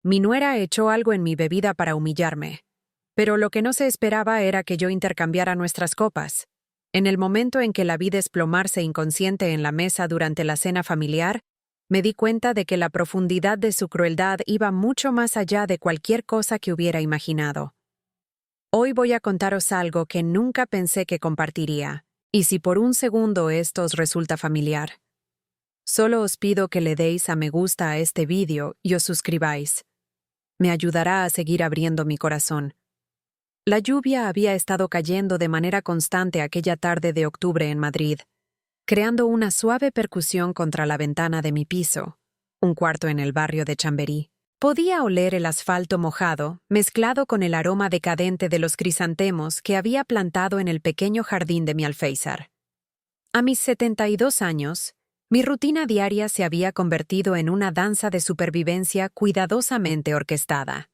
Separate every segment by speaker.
Speaker 1: Mi nuera echó algo en mi bebida para humillarme. Pero lo que no se esperaba era que yo intercambiara nuestras copas. En el momento en que la vi desplomarse inconsciente en la mesa durante la cena familiar, me di cuenta de que la profundidad de su crueldad iba mucho más allá de cualquier cosa que hubiera imaginado. Hoy voy a contaros algo que nunca pensé que compartiría, y si por un segundo esto os resulta familiar, solo os pido que le deis a me gusta a este vídeo y os suscribáis. Me ayudará a seguir abriendo mi corazón. La lluvia había estado cayendo de manera constante aquella tarde de octubre en Madrid, creando una suave percusión contra la ventana de mi piso, un cuarto en el barrio de Chamberí. Podía oler el asfalto mojado, mezclado con el aroma decadente de los crisantemos que había plantado en el pequeño jardín de mi alféizar. A mis 72 años, mi rutina diaria se había convertido en una danza de supervivencia cuidadosamente orquestada.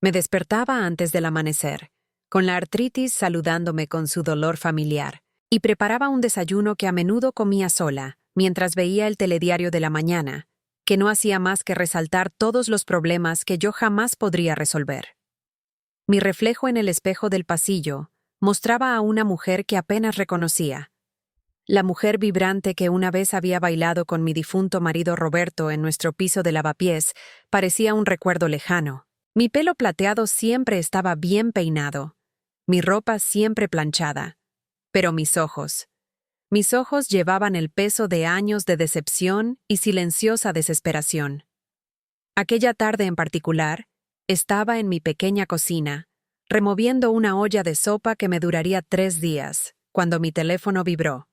Speaker 1: Me despertaba antes del amanecer, con la artritis saludándome con su dolor familiar, y preparaba un desayuno que a menudo comía sola, mientras veía el telediario de la mañana, que no hacía más que resaltar todos los problemas que yo jamás podría resolver. Mi reflejo en el espejo del pasillo mostraba a una mujer que apenas reconocía. La mujer vibrante que una vez había bailado con mi difunto marido Roberto en nuestro piso de lavapiés parecía un recuerdo lejano. Mi pelo plateado siempre estaba bien peinado, mi ropa siempre planchada, pero mis ojos llevaban el peso de años de decepción y silenciosa desesperación. Aquella tarde en particular, estaba en mi pequeña cocina, removiendo una olla de sopa que me duraría 3 días, cuando mi teléfono vibró.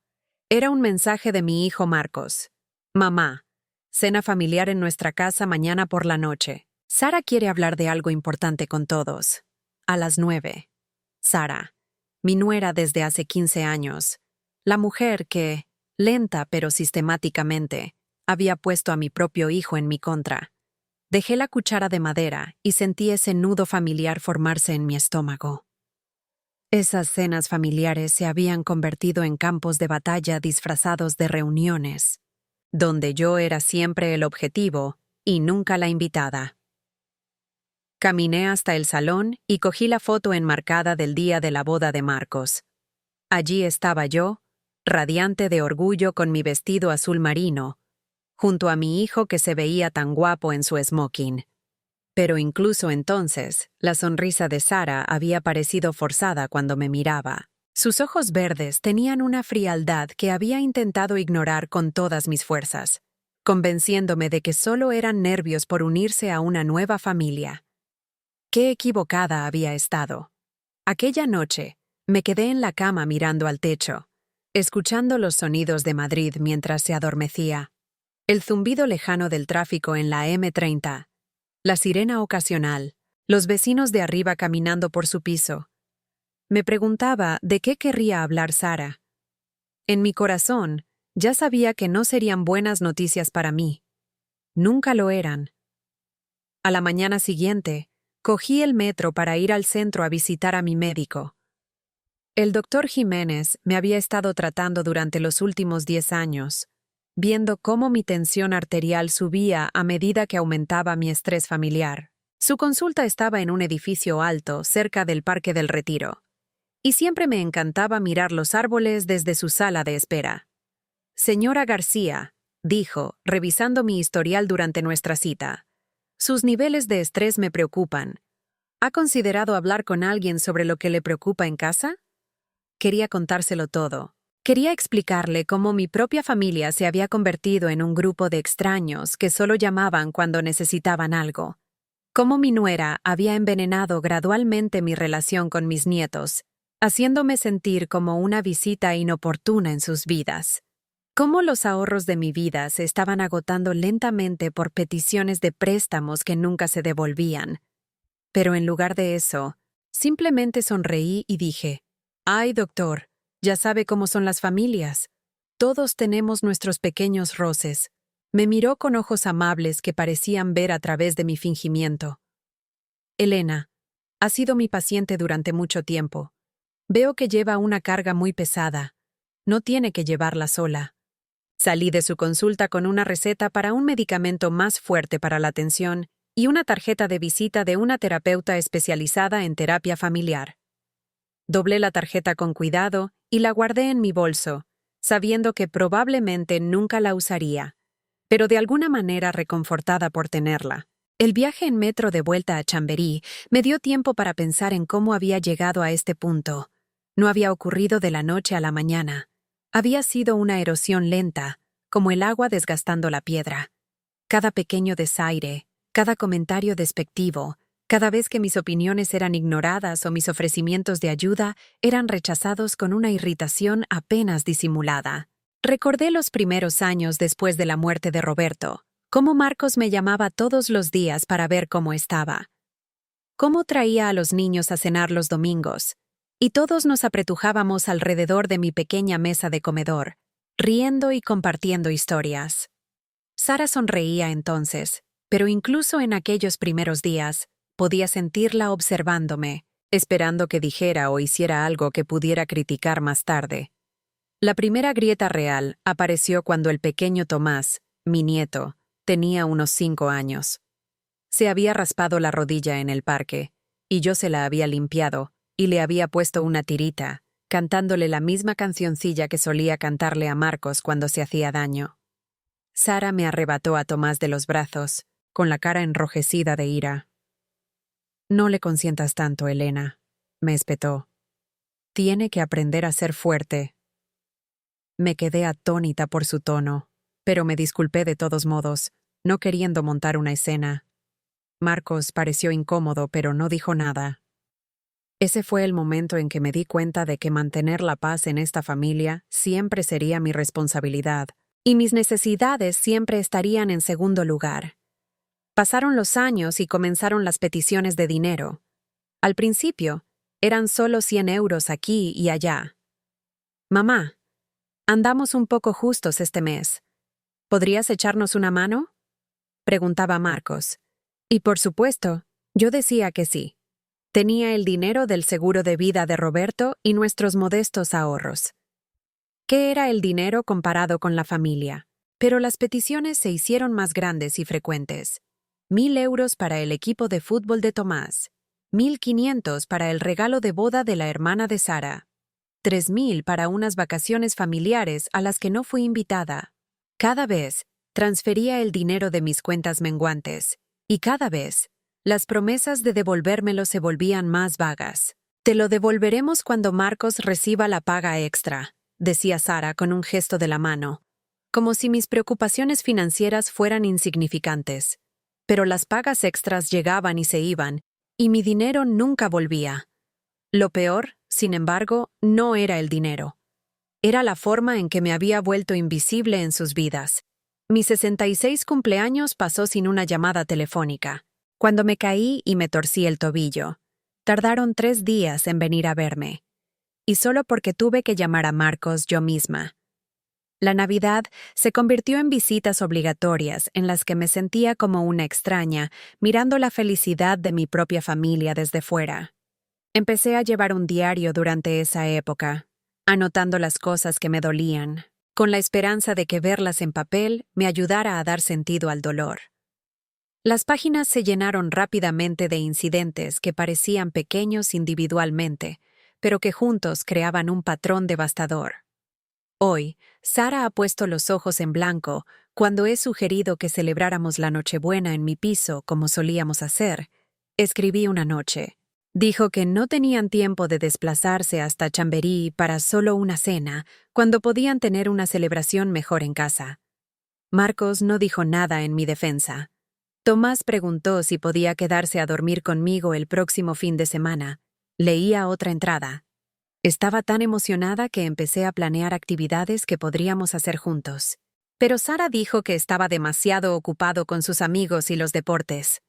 Speaker 1: Era un mensaje de mi hijo Marcos. Mamá, cena familiar en nuestra casa mañana por la noche. Sara quiere hablar de algo importante con todos. A las 9. Sara, mi nuera desde hace 15 años. La mujer que, lenta pero sistemáticamente, había puesto a mi propio hijo en mi contra. Dejé la cuchara de madera y sentí ese nudo familiar formarse en mi estómago. Esas cenas familiares se habían convertido en campos de batalla disfrazados de reuniones, donde yo era siempre el objetivo y nunca la invitada. Caminé hasta el salón y cogí la foto enmarcada del día de la boda de Marcos. Allí estaba yo, radiante de orgullo con mi vestido azul marino, junto a mi hijo que se veía tan guapo en su smoking. Pero incluso entonces, la sonrisa de Sara había parecido forzada cuando me miraba. Sus ojos verdes tenían una frialdad que había intentado ignorar con todas mis fuerzas, convenciéndome de que solo eran nervios por unirse a una nueva familia. Qué equivocada había estado. Aquella noche, me quedé en la cama mirando al techo, escuchando los sonidos de Madrid mientras se adormecía. El zumbido lejano del tráfico en la M30, la sirena ocasional, los vecinos de arriba caminando por su piso. Me preguntaba de qué querría hablar Sara. En mi corazón, ya sabía que no serían buenas noticias para mí. Nunca lo eran. A la mañana siguiente, cogí el metro para ir al centro a visitar a mi médico. El doctor Jiménez me había estado tratando durante los últimos 10 años, viendo cómo mi tensión arterial subía a medida que aumentaba mi estrés familiar. Su consulta estaba en un edificio alto, cerca del Parque del Retiro, y siempre me encantaba mirar los árboles desde su sala de espera. Señora García, dijo, revisando mi historial durante nuestra cita, sus niveles de estrés me preocupan. ¿Ha considerado hablar con alguien sobre lo que le preocupa en casa? Quería contárselo todo. Quería explicarle cómo mi propia familia se había convertido en un grupo de extraños que solo llamaban cuando necesitaban algo. Cómo mi nuera había envenenado gradualmente mi relación con mis nietos, haciéndome sentir como una visita inoportuna en sus vidas. Cómo los ahorros de mi vida se estaban agotando lentamente por peticiones de préstamos que nunca se devolvían. Pero en lugar de eso, simplemente sonreí y dije, «Ay, doctor, ya sabe cómo son las familias. Todos tenemos nuestros pequeños roces». Me miró con ojos amables que parecían ver a través de mi fingimiento. «Elena, ha sido mi paciente durante mucho tiempo. Veo que lleva una carga muy pesada. No tiene que llevarla sola». Salí de su consulta con una receta para un medicamento más fuerte para la tensión y una tarjeta de visita de una terapeuta especializada en terapia familiar. Doblé la tarjeta con cuidado y la guardé en mi bolso, sabiendo que probablemente nunca la usaría, pero de alguna manera reconfortada por tenerla. El viaje en metro de vuelta a Chamberí me dio tiempo para pensar en cómo había llegado a este punto. No había ocurrido de la noche a la mañana. Había sido una erosión lenta, como el agua desgastando la piedra. Cada pequeño desaire, cada comentario despectivo, cada vez que mis opiniones eran ignoradas o mis ofrecimientos de ayuda eran rechazados con una irritación apenas disimulada. Recordé los primeros años después de la muerte de Roberto, cómo Marcos me llamaba todos los días para ver cómo estaba, cómo traía a los niños a cenar los domingos, y todos nos apretujábamos alrededor de mi pequeña mesa de comedor, riendo y compartiendo historias. Sara sonreía entonces, pero incluso en aquellos primeros días, podía sentirla observándome, esperando que dijera o hiciera algo que pudiera criticar más tarde. La primera grieta real apareció cuando el pequeño Tomás, mi nieto, tenía unos 5 años. Se había raspado la rodilla en el parque, y yo se la había limpiado, y le había puesto una tirita, cantándole la misma cancioncilla que solía cantarle a Marcos cuando se hacía daño. Sara me arrebató a Tomás de los brazos, con la cara enrojecida de ira. «No le consientas tanto, Elena», me espetó. «Tiene que aprender a ser fuerte». Me quedé atónita por su tono, pero me disculpé de todos modos, no queriendo montar una escena. Marcos pareció incómodo, pero no dijo nada. Ese fue el momento en que me di cuenta de que mantener la paz en esta familia siempre sería mi responsabilidad, y mis necesidades siempre estarían en segundo lugar. Pasaron los años y comenzaron las peticiones de dinero. Al principio, eran solo 100 euros aquí y allá. «Mamá, andamos un poco justos este mes. ¿Podrías echarnos una mano?», preguntaba Marcos. Y por supuesto, yo decía que sí. Tenía el dinero del seguro de vida de Roberto y nuestros modestos ahorros. ¿Qué era el dinero comparado con la familia? Pero las peticiones se hicieron más grandes y frecuentes. 1.000 euros para el equipo de fútbol de Tomás, 1.500 para el regalo de boda de la hermana de Sara, 3.000 para unas vacaciones familiares a las que no fui invitada. Cada vez, transfería el dinero de mis cuentas menguantes, y cada vez, las promesas de devolvérmelo se volvían más vagas. «Te lo devolveremos cuando Marcos reciba la paga extra», decía Sara con un gesto de la mano, como si mis preocupaciones financieras fueran insignificantes. Pero las pagas extras llegaban y se iban, y mi dinero nunca volvía. Lo peor, sin embargo, no era el dinero. Era la forma en que me había vuelto invisible en sus vidas. Mi 66 cumpleaños pasó sin una llamada telefónica. Cuando me caí y me torcí el tobillo, tardaron 3 días en venir a verme. Y solo porque tuve que llamar a Marcos yo misma. La Navidad se convirtió en visitas obligatorias en las que me sentía como una extraña, mirando la felicidad de mi propia familia desde fuera. Empecé a llevar un diario durante esa época, anotando las cosas que me dolían, con la esperanza de que verlas en papel me ayudara a dar sentido al dolor. Las páginas se llenaron rápidamente de incidentes que parecían pequeños individualmente, pero que juntos creaban un patrón devastador. Hoy, Sara ha puesto los ojos en blanco cuando he sugerido que celebráramos la Nochebuena en mi piso como solíamos hacer. Escribí una noche. Dijo que no tenían tiempo de desplazarse hasta Chamberí para solo una cena, cuando podían tener una celebración mejor en casa. Marcos no dijo nada en mi defensa. Tomás preguntó si podía quedarse a dormir conmigo el próximo fin de semana. Leía otra entrada. Estaba tan emocionada que empecé a planear actividades que podríamos hacer juntos. Pero Sara dijo que estaba demasiado ocupado con sus amigos y los deportes.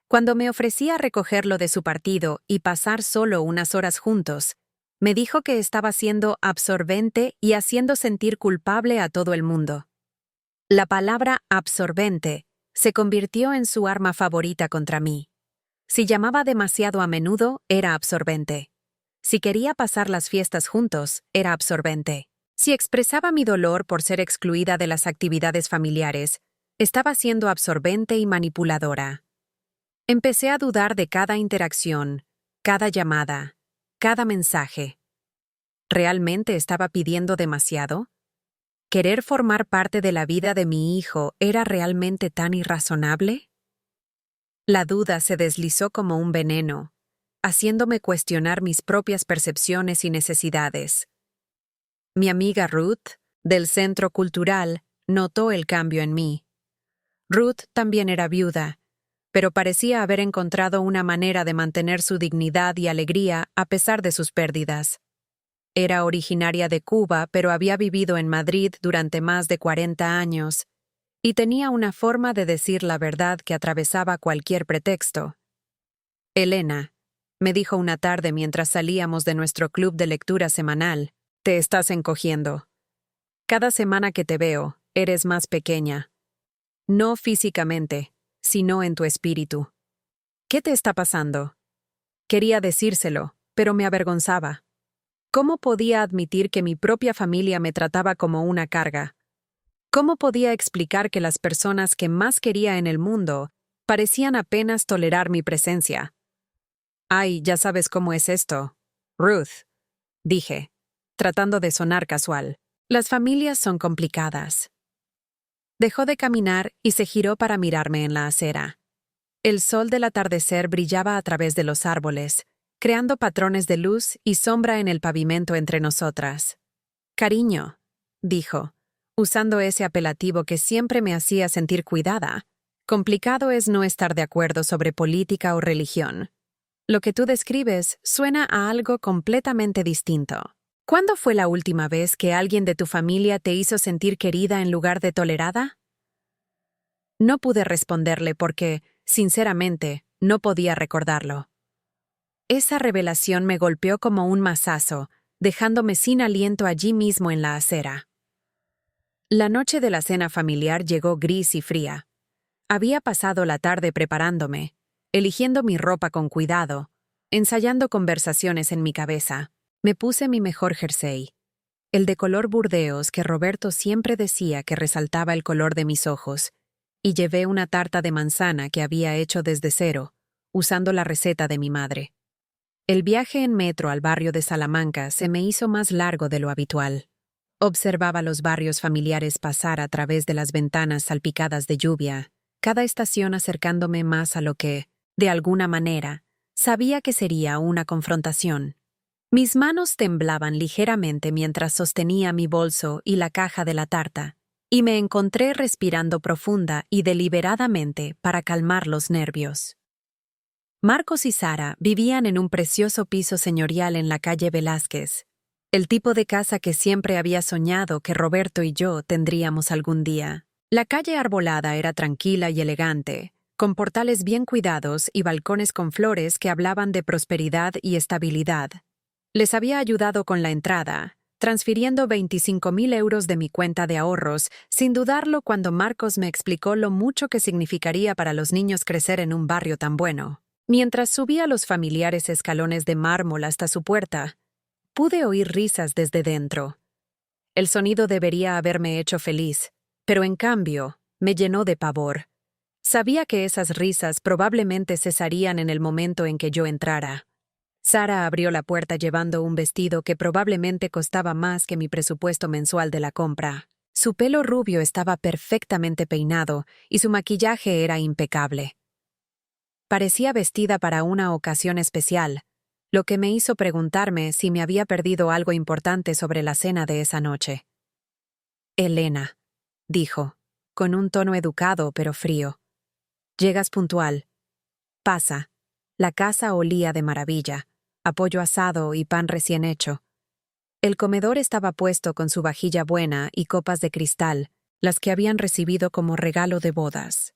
Speaker 1: Cuando me ofrecía recogerlo de su partido y pasar solo unas horas juntos, me dijo que estaba siendo absorbente y haciendo sentir culpable a todo el mundo. La palabra absorbente se convirtió en su arma favorita contra mí. Si llamaba demasiado a menudo, era absorbente. Si quería pasar las fiestas juntos, era absorbente. Si expresaba mi dolor por ser excluida de las actividades familiares, estaba siendo absorbente y manipuladora. Empecé a dudar de cada interacción, cada llamada, cada mensaje. ¿Realmente estaba pidiendo demasiado? ¿Querer formar parte de la vida de mi hijo era realmente tan irrazonable? La duda se deslizó como un veneno, haciéndome cuestionar mis propias percepciones y necesidades. Mi amiga Ruth, del Centro Cultural, notó el cambio en mí. Ruth también era viuda, pero parecía haber encontrado una manera de mantener su dignidad y alegría a pesar de sus pérdidas. Era originaria de Cuba, pero había vivido en Madrid durante más de 40 años, y tenía una forma de decir la verdad que atravesaba cualquier pretexto. Elena, me dijo una tarde mientras salíamos de nuestro club de lectura semanal, te estás encogiendo. Cada semana que te veo, eres más pequeña. No físicamente, sino en tu espíritu. ¿Qué te está pasando? Quería decírselo, pero me avergonzaba. ¿Cómo podía admitir que mi propia familia me trataba como una carga? ¿Cómo podía explicar que las personas que más quería en el mundo parecían apenas tolerar mi presencia? Ay, ya sabes cómo es esto, Ruth, dije, tratando de sonar casual. Las familias son complicadas. Dejó de caminar y se giró para mirarme en la acera. El sol del atardecer brillaba a través de los árboles, creando patrones de luz y sombra en el pavimento entre nosotras. Cariño, dijo, usando ese apelativo que siempre me hacía sentir cuidada. Complicado es no estar de acuerdo sobre política o religión. Lo que tú describes suena a algo completamente distinto. ¿Cuándo fue la última vez que alguien de tu familia te hizo sentir querida en lugar de tolerada? No pude responderle porque, sinceramente, no podía recordarlo. Esa revelación me golpeó como un mazazo, dejándome sin aliento allí mismo en la acera. La noche de la cena familiar llegó gris y fría. Había pasado la tarde preparándome, eligiendo mi ropa con cuidado, ensayando conversaciones en mi cabeza. Me puse mi mejor jersey, el de color burdeos que Roberto siempre decía que resaltaba el color de mis ojos, y llevé una tarta de manzana que había hecho desde cero, usando la receta de mi madre. El viaje en metro al barrio de Salamanca se me hizo más largo de lo habitual. Observaba los barrios familiares pasar a través de las ventanas salpicadas de lluvia, cada estación acercándome más a lo que, de alguna manera, sabía que sería una confrontación. Mis manos temblaban ligeramente mientras sostenía mi bolso y la caja de la tarta, y me encontré respirando profunda y deliberadamente para calmar los nervios. Marcos y Sara vivían en un precioso piso señorial en la calle Velázquez, el tipo de casa que siempre había soñado que Roberto y yo tendríamos algún día. La calle arbolada era tranquila y elegante, con portales bien cuidados y balcones con flores que hablaban de prosperidad y estabilidad. Les había ayudado con la entrada, transfiriendo 25.000 euros de mi cuenta de ahorros, sin dudarlo cuando Marcos me explicó lo mucho que significaría para los niños crecer en un barrio tan bueno. Mientras subía los familiares escalones de mármol hasta su puerta, pude oír risas desde dentro. El sonido debería haberme hecho feliz, pero en cambio, me llenó de pavor. Sabía que esas risas probablemente cesarían en el momento en que yo entrara. Sara abrió la puerta llevando un vestido que probablemente costaba más que mi presupuesto mensual de la compra. Su pelo rubio estaba perfectamente peinado y su maquillaje era impecable. Parecía vestida para una ocasión especial, lo que me hizo preguntarme si me había perdido algo importante sobre la cena de esa noche. Elena, dijo, con un tono educado pero frío. Llegas puntual. Pasa. La casa olía de maravilla, a pollo asado y pan recién hecho. El comedor estaba puesto con su vajilla buena y copas de cristal, las que habían recibido como regalo de bodas.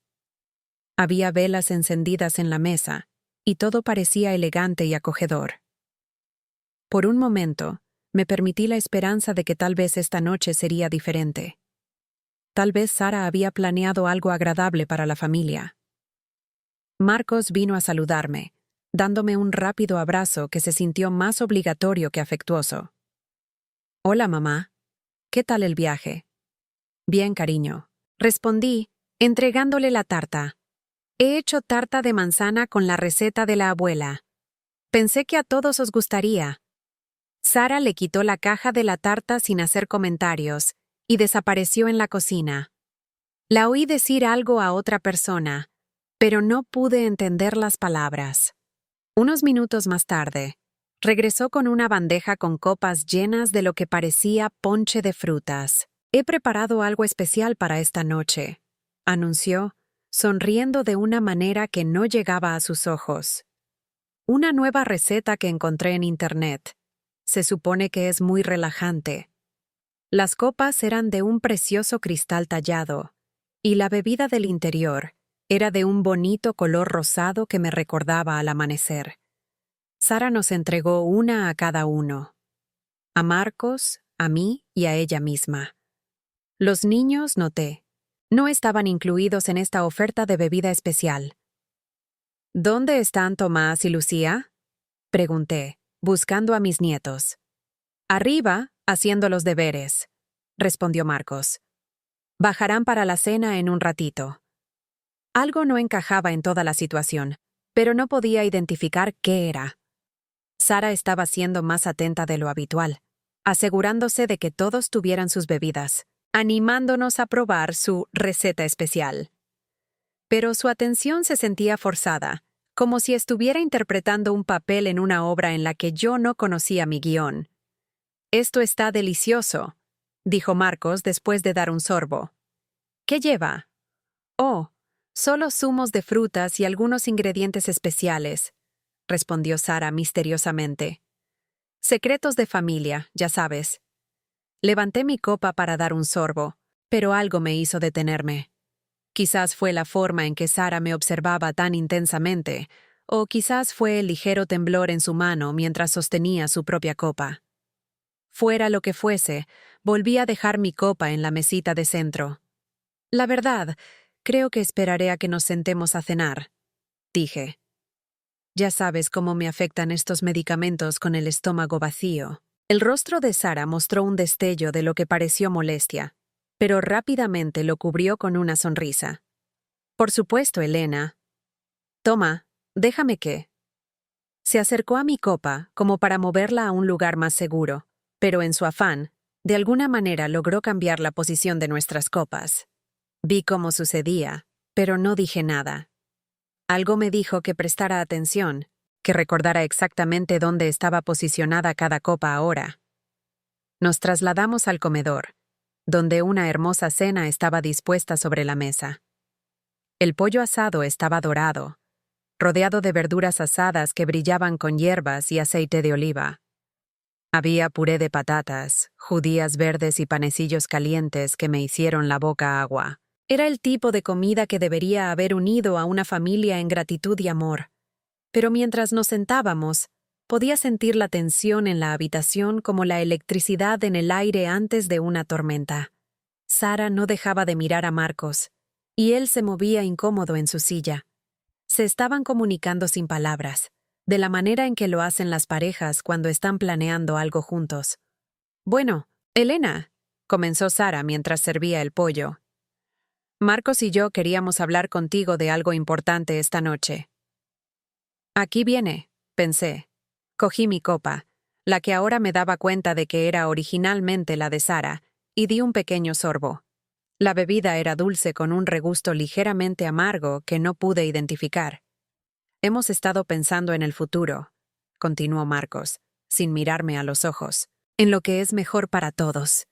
Speaker 1: Había velas encendidas en la mesa, y todo parecía elegante y acogedor. Por un momento, me permití la esperanza de que tal vez esta noche sería diferente. Tal vez Sara había planeado algo agradable para la familia. Marcos vino a saludarme, dándome un rápido abrazo que se sintió más obligatorio que afectuoso. «Hola, mamá. ¿Qué tal el viaje?» «Bien, cariño», respondí, entregándole la tarta. He hecho tarta de manzana con la receta de la abuela. Pensé que a todos os gustaría. Sara le quitó la caja de la tarta sin hacer comentarios y desapareció en la cocina. La oí decir algo a otra persona, pero no pude entender las palabras. Unos minutos más tarde, regresó con una bandeja con copas llenas de lo que parecía ponche de frutas. He preparado algo especial para esta noche, anunció, sonriendo de una manera que no llegaba a sus ojos. Una nueva receta que encontré en internet. Se supone que es muy relajante. Las copas eran de un precioso cristal tallado, y la bebida del interior era de un bonito color rosado que me recordaba al amanecer. Sara nos entregó una a cada uno. A Marcos, a mí y a ella misma. Los niños, noté, no estaban incluidos en esta oferta de bebida especial. ¿Dónde están Tomás y Lucía?, pregunté, buscando a mis nietos. Arriba, haciendo los deberes, respondió Marcos. Bajarán para la cena en un ratito. Algo no encajaba en toda la situación, pero no podía identificar qué era. Sara estaba siendo más atenta de lo habitual, asegurándose de que todos tuvieran sus bebidas, animándonos a probar su receta especial. Pero su atención se sentía forzada, como si estuviera interpretando un papel en una obra en la que yo no conocía mi guión. «Esto está delicioso», dijo Marcos después de dar un sorbo. «¿Qué lleva?» «Oh, solo zumos de frutas y algunos ingredientes especiales», respondió Sara misteriosamente. «Secretos de familia, ya sabes». Levanté mi copa para dar un sorbo, pero algo me hizo detenerme. Quizás fue la forma en que Sara me observaba tan intensamente, o quizás fue el ligero temblor en su mano mientras sostenía su propia copa. Fuera lo que fuese, volví a dejar mi copa en la mesita de centro. «La verdad, creo que esperaré a que nos sentemos a cenar», dije. «Ya sabes cómo me afectan estos medicamentos con el estómago vacío». El rostro de Sara mostró un destello de lo que pareció molestia, pero rápidamente lo cubrió con una sonrisa. «Por supuesto, Elena. Toma, déjame que». Se acercó a mi copa como para moverla a un lugar más seguro, pero en su afán, de alguna manera logró cambiar la posición de nuestras copas. Vi cómo sucedía, pero no dije nada. Algo me dijo que prestara atención, que recordara exactamente dónde estaba posicionada cada copa ahora. Nos trasladamos al comedor, donde una hermosa cena estaba dispuesta sobre la mesa. El pollo asado estaba dorado, rodeado de verduras asadas que brillaban con hierbas y aceite de oliva. Había puré de patatas, judías verdes y panecillos calientes que me hicieron la boca agua. Era el tipo de comida que debería haber unido a una familia en gratitud y amor. Pero mientras nos sentábamos, podía sentir la tensión en la habitación como la electricidad en el aire antes de una tormenta. Sara no dejaba de mirar a Marcos, y él se movía incómodo en su silla. Se estaban comunicando sin palabras, de la manera en que lo hacen las parejas cuando están planeando algo juntos. «Bueno, Elena», comenzó Sara mientras servía el pollo. «Marcos y yo queríamos hablar contigo de algo importante esta noche». «Aquí viene», pensé. Cogí mi copa, la que ahora me daba cuenta de que era originalmente la de Sara, y di un pequeño sorbo. La bebida era dulce con un regusto ligeramente amargo que no pude identificar. «Hemos estado pensando en el futuro», continuó Marcos, sin mirarme a los ojos, «en lo que es mejor para todos».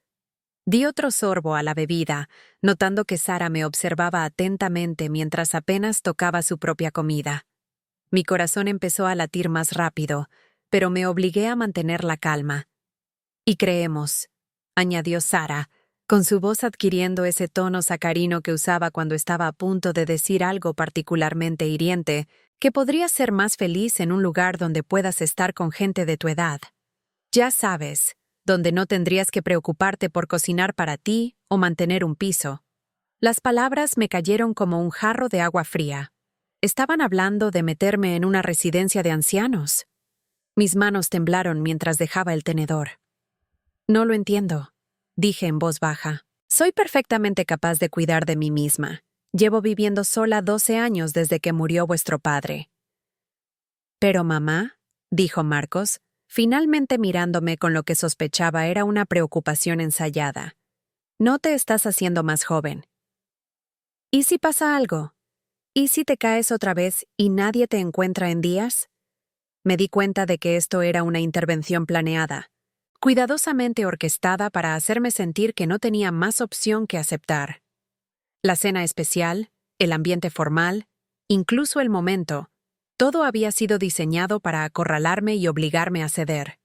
Speaker 1: Di otro sorbo a la bebida, notando que Sara me observaba atentamente mientras apenas tocaba su propia comida. Mi corazón empezó a latir más rápido, pero me obligué a mantener la calma. «Y creemos», añadió Sara, con su voz adquiriendo ese tono sacarino que usaba cuando estaba a punto de decir algo particularmente hiriente, «que podrías ser más feliz en un lugar donde puedas estar con gente de tu edad. Ya sabes, donde no tendrías que preocuparte por cocinar para ti o mantener un piso». Las palabras me cayeron como un jarro de agua fría. ¿Estaban hablando de meterme en una residencia de ancianos? Mis manos temblaron mientras dejaba el tenedor. «No lo entiendo», dije en voz baja. «Soy perfectamente capaz de cuidar de mí misma, Llevo viviendo sola 12 años desde que murió vuestro padre. Pero mamá, dijo Marcos, finalmente mirándome con lo que sospechaba era una preocupación ensayada. No te estás haciendo más joven. ¿Y si pasa algo? ¿Y si te caes otra vez y nadie te encuentra en días? Me di cuenta de que esto era una intervención planeada, cuidadosamente orquestada para hacerme sentir que no tenía más opción que aceptar. La cena especial, el ambiente formal, incluso el momento, todo había sido diseñado para acorralarme y obligarme a ceder.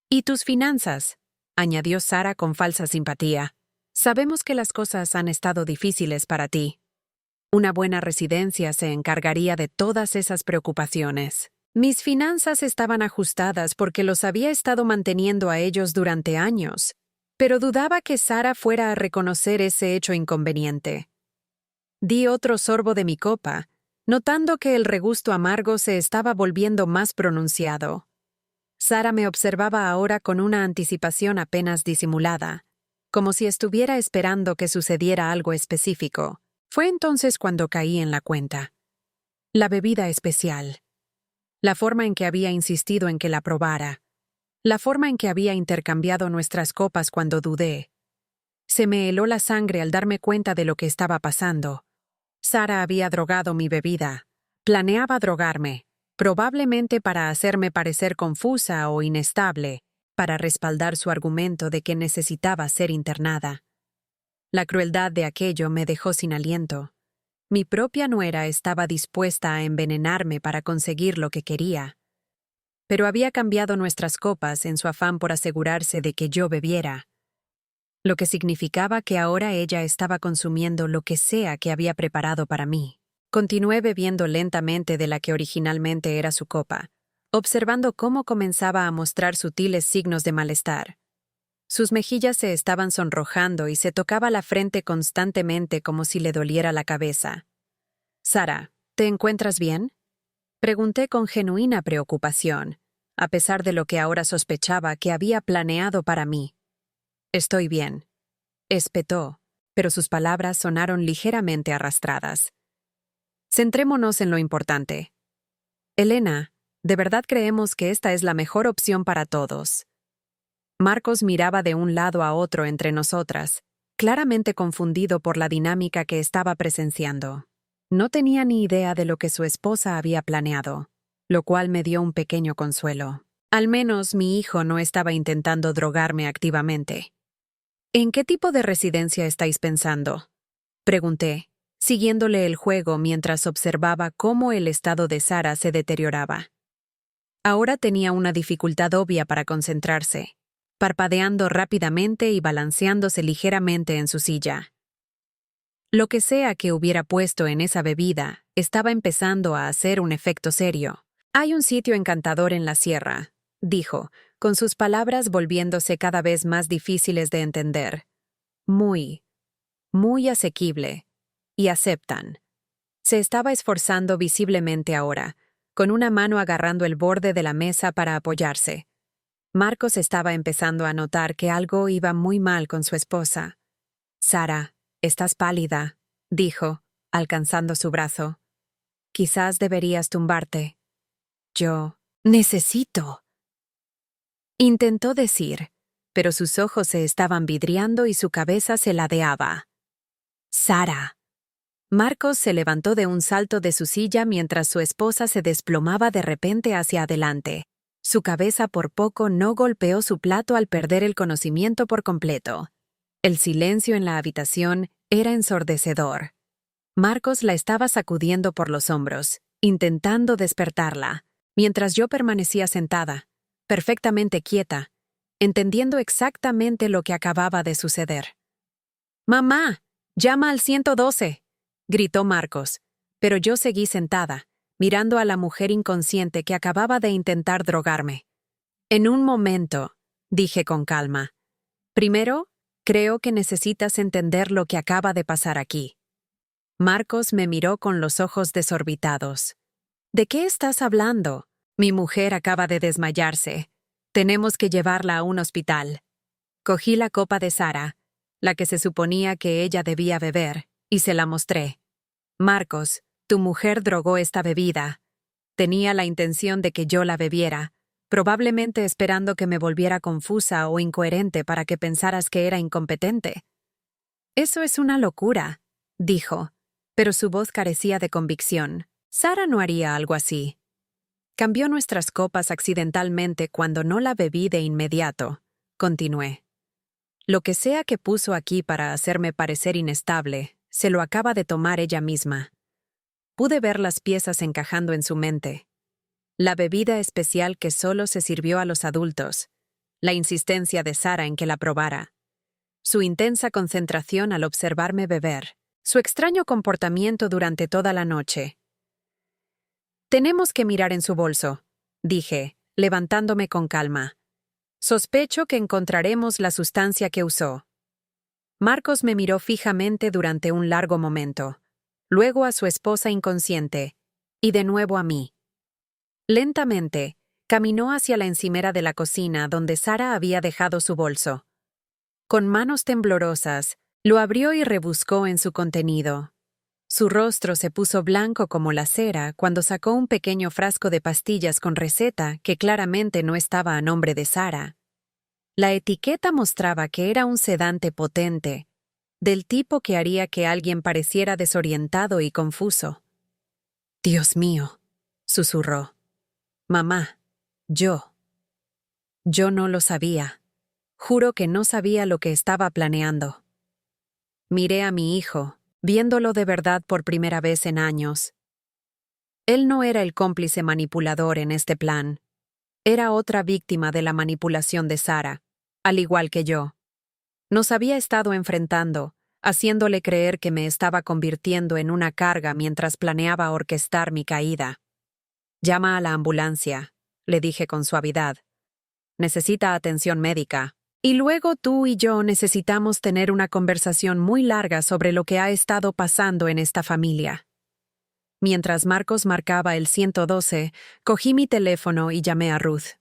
Speaker 1: «¿Y tus finanzas?», añadió Sara con falsa simpatía. «Sabemos que las cosas han estado difíciles para ti. Una buena residencia se encargaría de todas esas preocupaciones». Mis finanzas estaban ajustadas porque los había estado manteniendo a ellos durante años, pero dudaba que Sara fuera a reconocer ese hecho inconveniente. Di otro sorbo de mi copa, notando que el regusto amargo se estaba volviendo más pronunciado. Sara me observaba ahora con una anticipación apenas disimulada, como si estuviera esperando que sucediera algo específico. Fue entonces cuando caí en la cuenta. La bebida especial. La forma en que había insistido en que la probara. La forma en que había intercambiado nuestras copas cuando dudé. Se me heló la sangre al darme cuenta de lo que estaba pasando. Sara había drogado mi bebida. Planeaba drogarme, probablemente para hacerme parecer confusa o inestable, para respaldar su argumento de que necesitaba ser internada. La crueldad de aquello me dejó sin aliento. Mi propia nuera estaba dispuesta a envenenarme para conseguir lo que quería. Pero había cambiado nuestras copas en su afán por asegurarse de que yo bebiera, lo que significaba que ahora ella estaba consumiendo lo que sea que había preparado para mí. Continué bebiendo lentamente de la que originalmente era su copa, observando cómo comenzaba a mostrar sutiles signos de malestar. Sus mejillas se estaban sonrojando y se tocaba la frente constantemente como si le doliera la cabeza. «Sara, ¿te encuentras bien?», pregunté con genuina preocupación, a pesar de lo que ahora sospechaba que había planeado para mí. «Estoy bien», espetó, pero sus palabras sonaron ligeramente arrastradas. «Centrémonos en lo importante. Elena, de verdad creemos que esta es la mejor opción para todos». Marcos miraba de un lado a otro entre nosotras, claramente confundido por la dinámica que estaba presenciando. No tenía ni idea de lo que su esposa había planeado, lo cual me dio un pequeño consuelo. Al menos mi hijo no estaba intentando drogarme activamente. «¿En qué tipo de residencia estáis pensando?», pregunté, siguiéndole el juego mientras observaba cómo el estado de Sara se deterioraba. Ahora tenía una dificultad obvia para concentrarse, parpadeando rápidamente y balanceándose ligeramente en su silla. Lo que sea que hubiera puesto en esa bebida estaba empezando a hacer un efecto serio. «Hay un sitio encantador en la sierra», dijo, con sus palabras volviéndose cada vez más difíciles de entender. «Muy asequible. Y aceptan». Se estaba esforzando visiblemente ahora, con una mano agarrando el borde de la mesa para apoyarse. Marcos estaba empezando a notar que algo iba muy mal con su esposa. «Sara, estás pálida», dijo, alcanzando su brazo. «Quizás deberías tumbarte». «Yo necesito», intentó decir, pero sus ojos se estaban vidriando y su cabeza se ladeaba. «Sara». Marcos se levantó de un salto de su silla mientras su esposa se desplomaba de repente hacia adelante. Su cabeza por poco no golpeó su plato al perder el conocimiento por completo. El silencio en la habitación era ensordecedor. Marcos la estaba sacudiendo por los hombros, intentando despertarla, mientras yo permanecía sentada, perfectamente quieta, entendiendo exactamente lo que acababa de suceder. «¡Mamá! ¡Llama al 112!», gritó Marcos, pero yo seguí sentada, mirando a la mujer inconsciente que acababa de intentar drogarme. «En un momento», dije con calma. «Primero, creo que necesitas entender lo que acaba de pasar aquí». Marcos me miró con los ojos desorbitados. «¿De qué estás hablando? Mi mujer acaba de desmayarse. Tenemos que llevarla a un hospital». Cogí la copa de Sara, la que se suponía que ella debía beber, y se la mostré. Marcos, tu mujer drogó esta bebida. Tenía la intención de que yo la bebiera, probablemente esperando que me volviera confusa o incoherente para que pensaras que era incompetente. Eso es una locura, dijo, pero su voz carecía de convicción. Sara no haría algo así. Cambió nuestras copas accidentalmente cuando no la bebí de inmediato, continué. Lo que sea que puso aquí para hacerme parecer inestable, se lo acaba de tomar ella misma. Pude ver las piezas encajando en su mente. La bebida especial que solo se sirvió a los adultos, la insistencia de Sara en que la probara, su intensa concentración al observarme beber, su extraño comportamiento durante toda la noche. Tenemos que mirar en su bolso, dije, levantándome con calma. Sospecho que encontraremos la sustancia que usó. Marcos me miró fijamente durante un largo momento, luego a su esposa inconsciente, y de nuevo a mí. Lentamente, caminó hacia la encimera de la cocina donde Sara había dejado su bolso. Con manos temblorosas, lo abrió y rebuscó en su contenido. Su rostro se puso blanco como la cera cuando sacó un pequeño frasco de pastillas con receta que claramente no estaba a nombre de Sara. La etiqueta mostraba que era un sedante potente, del tipo que haría que alguien pareciera desorientado y confuso. «Dios mío», susurró. «Mamá, yo no lo sabía. Juro que no sabía lo que estaba planeando». Miré a mi hijo, viéndolo de verdad por primera vez en años. Él no era el cómplice manipulador en este plan. Era otra víctima de la manipulación de Sara, al igual que yo. Nos había estado enfrentando, haciéndole creer que me estaba convirtiendo en una carga mientras planeaba orquestar mi caída. «Llama a la ambulancia», le dije con suavidad. «Necesita atención médica. Y luego tú y yo necesitamos tener una conversación muy larga sobre lo que ha estado pasando en esta familia». Mientras Marcos marcaba el 112, cogí mi teléfono y llamé a Ruth.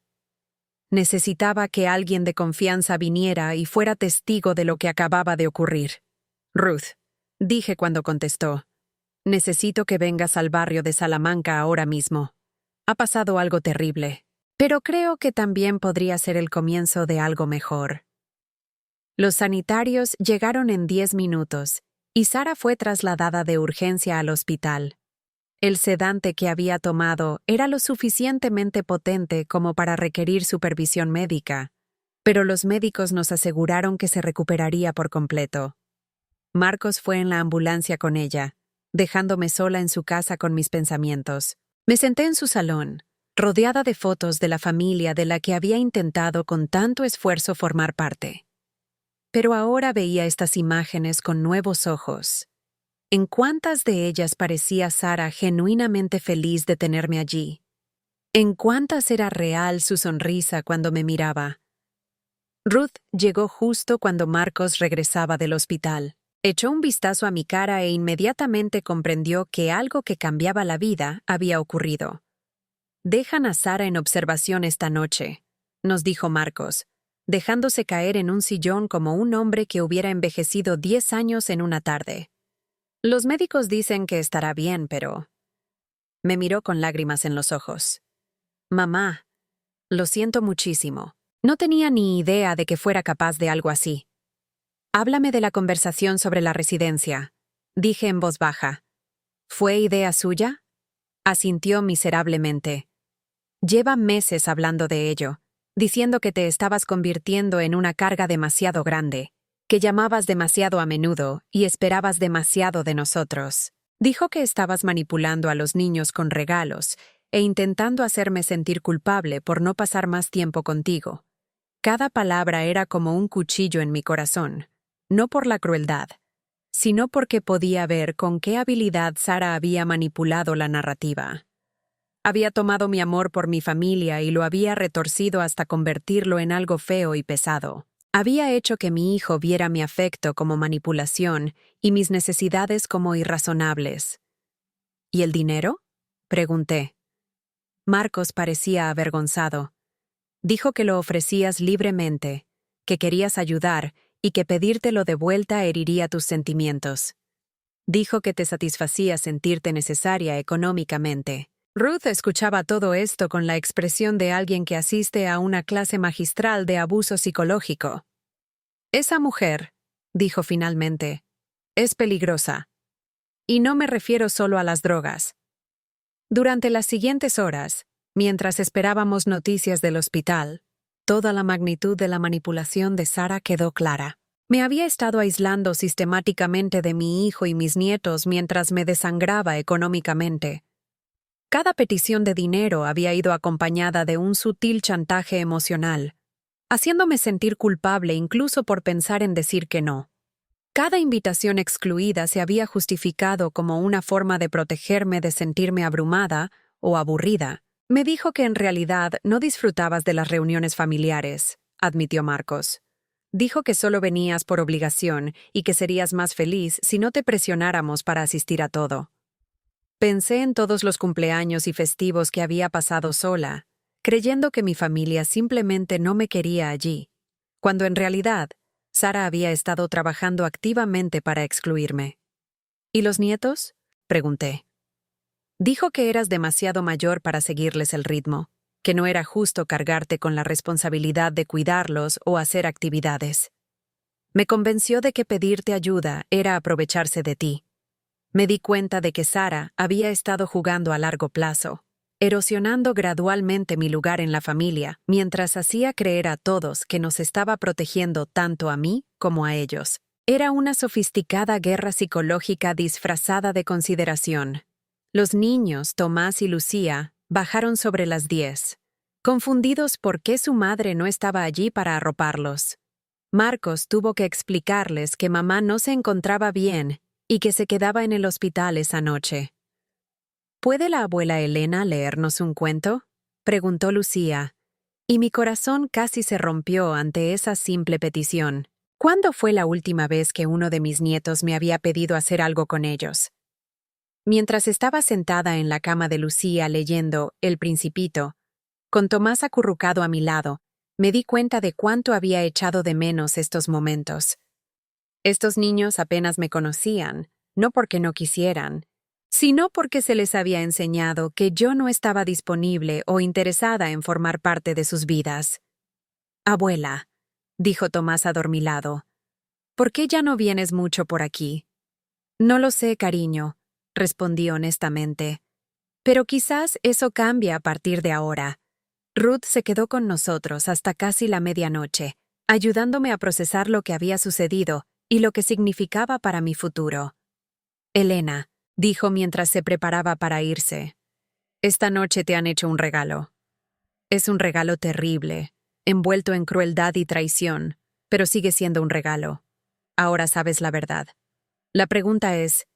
Speaker 1: Necesitaba que alguien de confianza viniera y fuera testigo de lo que acababa de ocurrir. «Ruth», dije cuando contestó, «necesito que vengas al barrio de Salamanca ahora mismo. Ha pasado algo terrible, pero creo que también podría ser el comienzo de algo mejor». Los sanitarios llegaron en 10 minutos, y Sara fue trasladada de urgencia al hospital. El sedante que había tomado era lo suficientemente potente como para requerir supervisión médica, pero los médicos nos aseguraron que se recuperaría por completo. Marcos fue en la ambulancia con ella, dejándome sola en su casa con mis pensamientos. Me senté en su salón, rodeada de fotos de la familia de la que había intentado con tanto esfuerzo formar parte. Pero ahora veía estas imágenes con nuevos ojos. ¿En cuántas de ellas parecía Sara genuinamente feliz de tenerme allí? ¿En cuántas era real su sonrisa cuando me miraba? Ruth llegó justo cuando Marcos regresaba del hospital. Echó un vistazo a mi cara e inmediatamente comprendió que algo que cambiaba la vida había ocurrido. «Dejan a Sara en observación esta noche», nos dijo Marcos, dejándose caer en un sillón como un hombre que hubiera envejecido 10 años en una tarde. «Los médicos dicen que estará bien, pero...». Me miró con lágrimas en los ojos. «Mamá, lo siento muchísimo. No tenía ni idea de que fuera capaz de algo así». «Háblame de la conversación sobre la residencia», dije en voz baja. «¿Fue idea suya?». Asintió miserablemente. «Lleva meses hablando de ello, diciendo que te estabas convirtiendo en una carga demasiado grande, que llamabas demasiado a menudo y esperabas demasiado de nosotros. Dijo que estabas manipulando a los niños con regalos e intentando hacerme sentir culpable por no pasar más tiempo contigo. Cada palabra era como un cuchillo en mi corazón, no por la crueldad, sino porque podía ver con qué habilidad Sara había manipulado la narrativa. Había tomado mi amor por mi familia y lo había retorcido hasta convertirlo en algo feo y pesado. Había hecho que mi hijo viera mi afecto como manipulación y mis necesidades como irrazonables. «¿Y el dinero?», pregunté. Marcos parecía avergonzado. Dijo que lo ofrecías libremente, que querías ayudar y que pedírtelo de vuelta heriría tus sentimientos. Dijo que te satisfacía sentirte necesaria económicamente. Ruth escuchaba todo esto con la expresión de alguien que asiste a una clase magistral de abuso psicológico. Esa mujer, dijo finalmente, es peligrosa. Y no me refiero solo a las drogas. Durante las siguientes horas, mientras esperábamos noticias del hospital, toda la magnitud de la manipulación de Sarah quedó clara. Me había estado aislando sistemáticamente de mi hijo y mis nietos mientras me desangraba económicamente. Cada petición de dinero había ido acompañada de un sutil chantaje emocional, haciéndome sentir culpable incluso por pensar en decir que no. Cada invitación excluida se había justificado como una forma de protegerme de sentirme abrumada o aburrida. Me dijo que en realidad no disfrutabas de las reuniones familiares, admitió Marcos. Dijo que solo venías por obligación y que serías más feliz si no te presionáramos para asistir a todo. Pensé en todos los cumpleaños y festivos que había pasado sola, creyendo que mi familia simplemente no me quería allí, cuando en realidad Sarah había estado trabajando activamente para excluirme. ¿Y los nietos?, pregunté. Dijo que eras demasiado mayor para seguirles el ritmo, que no era justo cargarte con la responsabilidad de cuidarlos o hacer actividades. Me convenció de que pedirte ayuda era aprovecharse de ti. Me di cuenta de que Sarah había estado jugando a largo plazo, erosionando gradualmente mi lugar en la familia, mientras hacía creer a todos que nos estaba protegiendo tanto a mí como a ellos. Era una sofisticada guerra psicológica disfrazada de consideración. Los niños, Tomás y Lucía, bajaron sobre las 10, confundidos por qué su madre no estaba allí para arroparlos. Marcos tuvo que explicarles que mamá no se encontraba bien y que se quedaba en el hospital esa noche. ¿Puede la abuela Elena leernos un cuento?, preguntó Lucía, y mi corazón casi se rompió ante esa simple petición. ¿Cuándo fue la última vez que uno de mis nietos me había pedido hacer algo con ellos? Mientras estaba sentada en la cama de Lucía leyendo El Principito, con Tomás acurrucado a mi lado, me di cuenta de cuánto había echado de menos estos momentos. Estos niños apenas me conocían, no porque no quisieran, sino porque se les había enseñado que yo no estaba disponible o interesada en formar parte de sus vidas. «Abuela», dijo Tomás adormilado, «¿por qué ya no vienes mucho por aquí?» «No lo sé, cariño», respondí honestamente. «Pero quizás eso cambie a partir de ahora». Ruth se quedó con nosotros hasta casi la medianoche, ayudándome a procesar lo que había sucedido y lo que significaba para mi futuro. «Elena», dijo mientras se preparaba para irse, «esta noche te han hecho un regalo. Es un regalo terrible, envuelto en crueldad y traición, pero sigue siendo un regalo. Ahora sabes la verdad. La pregunta es,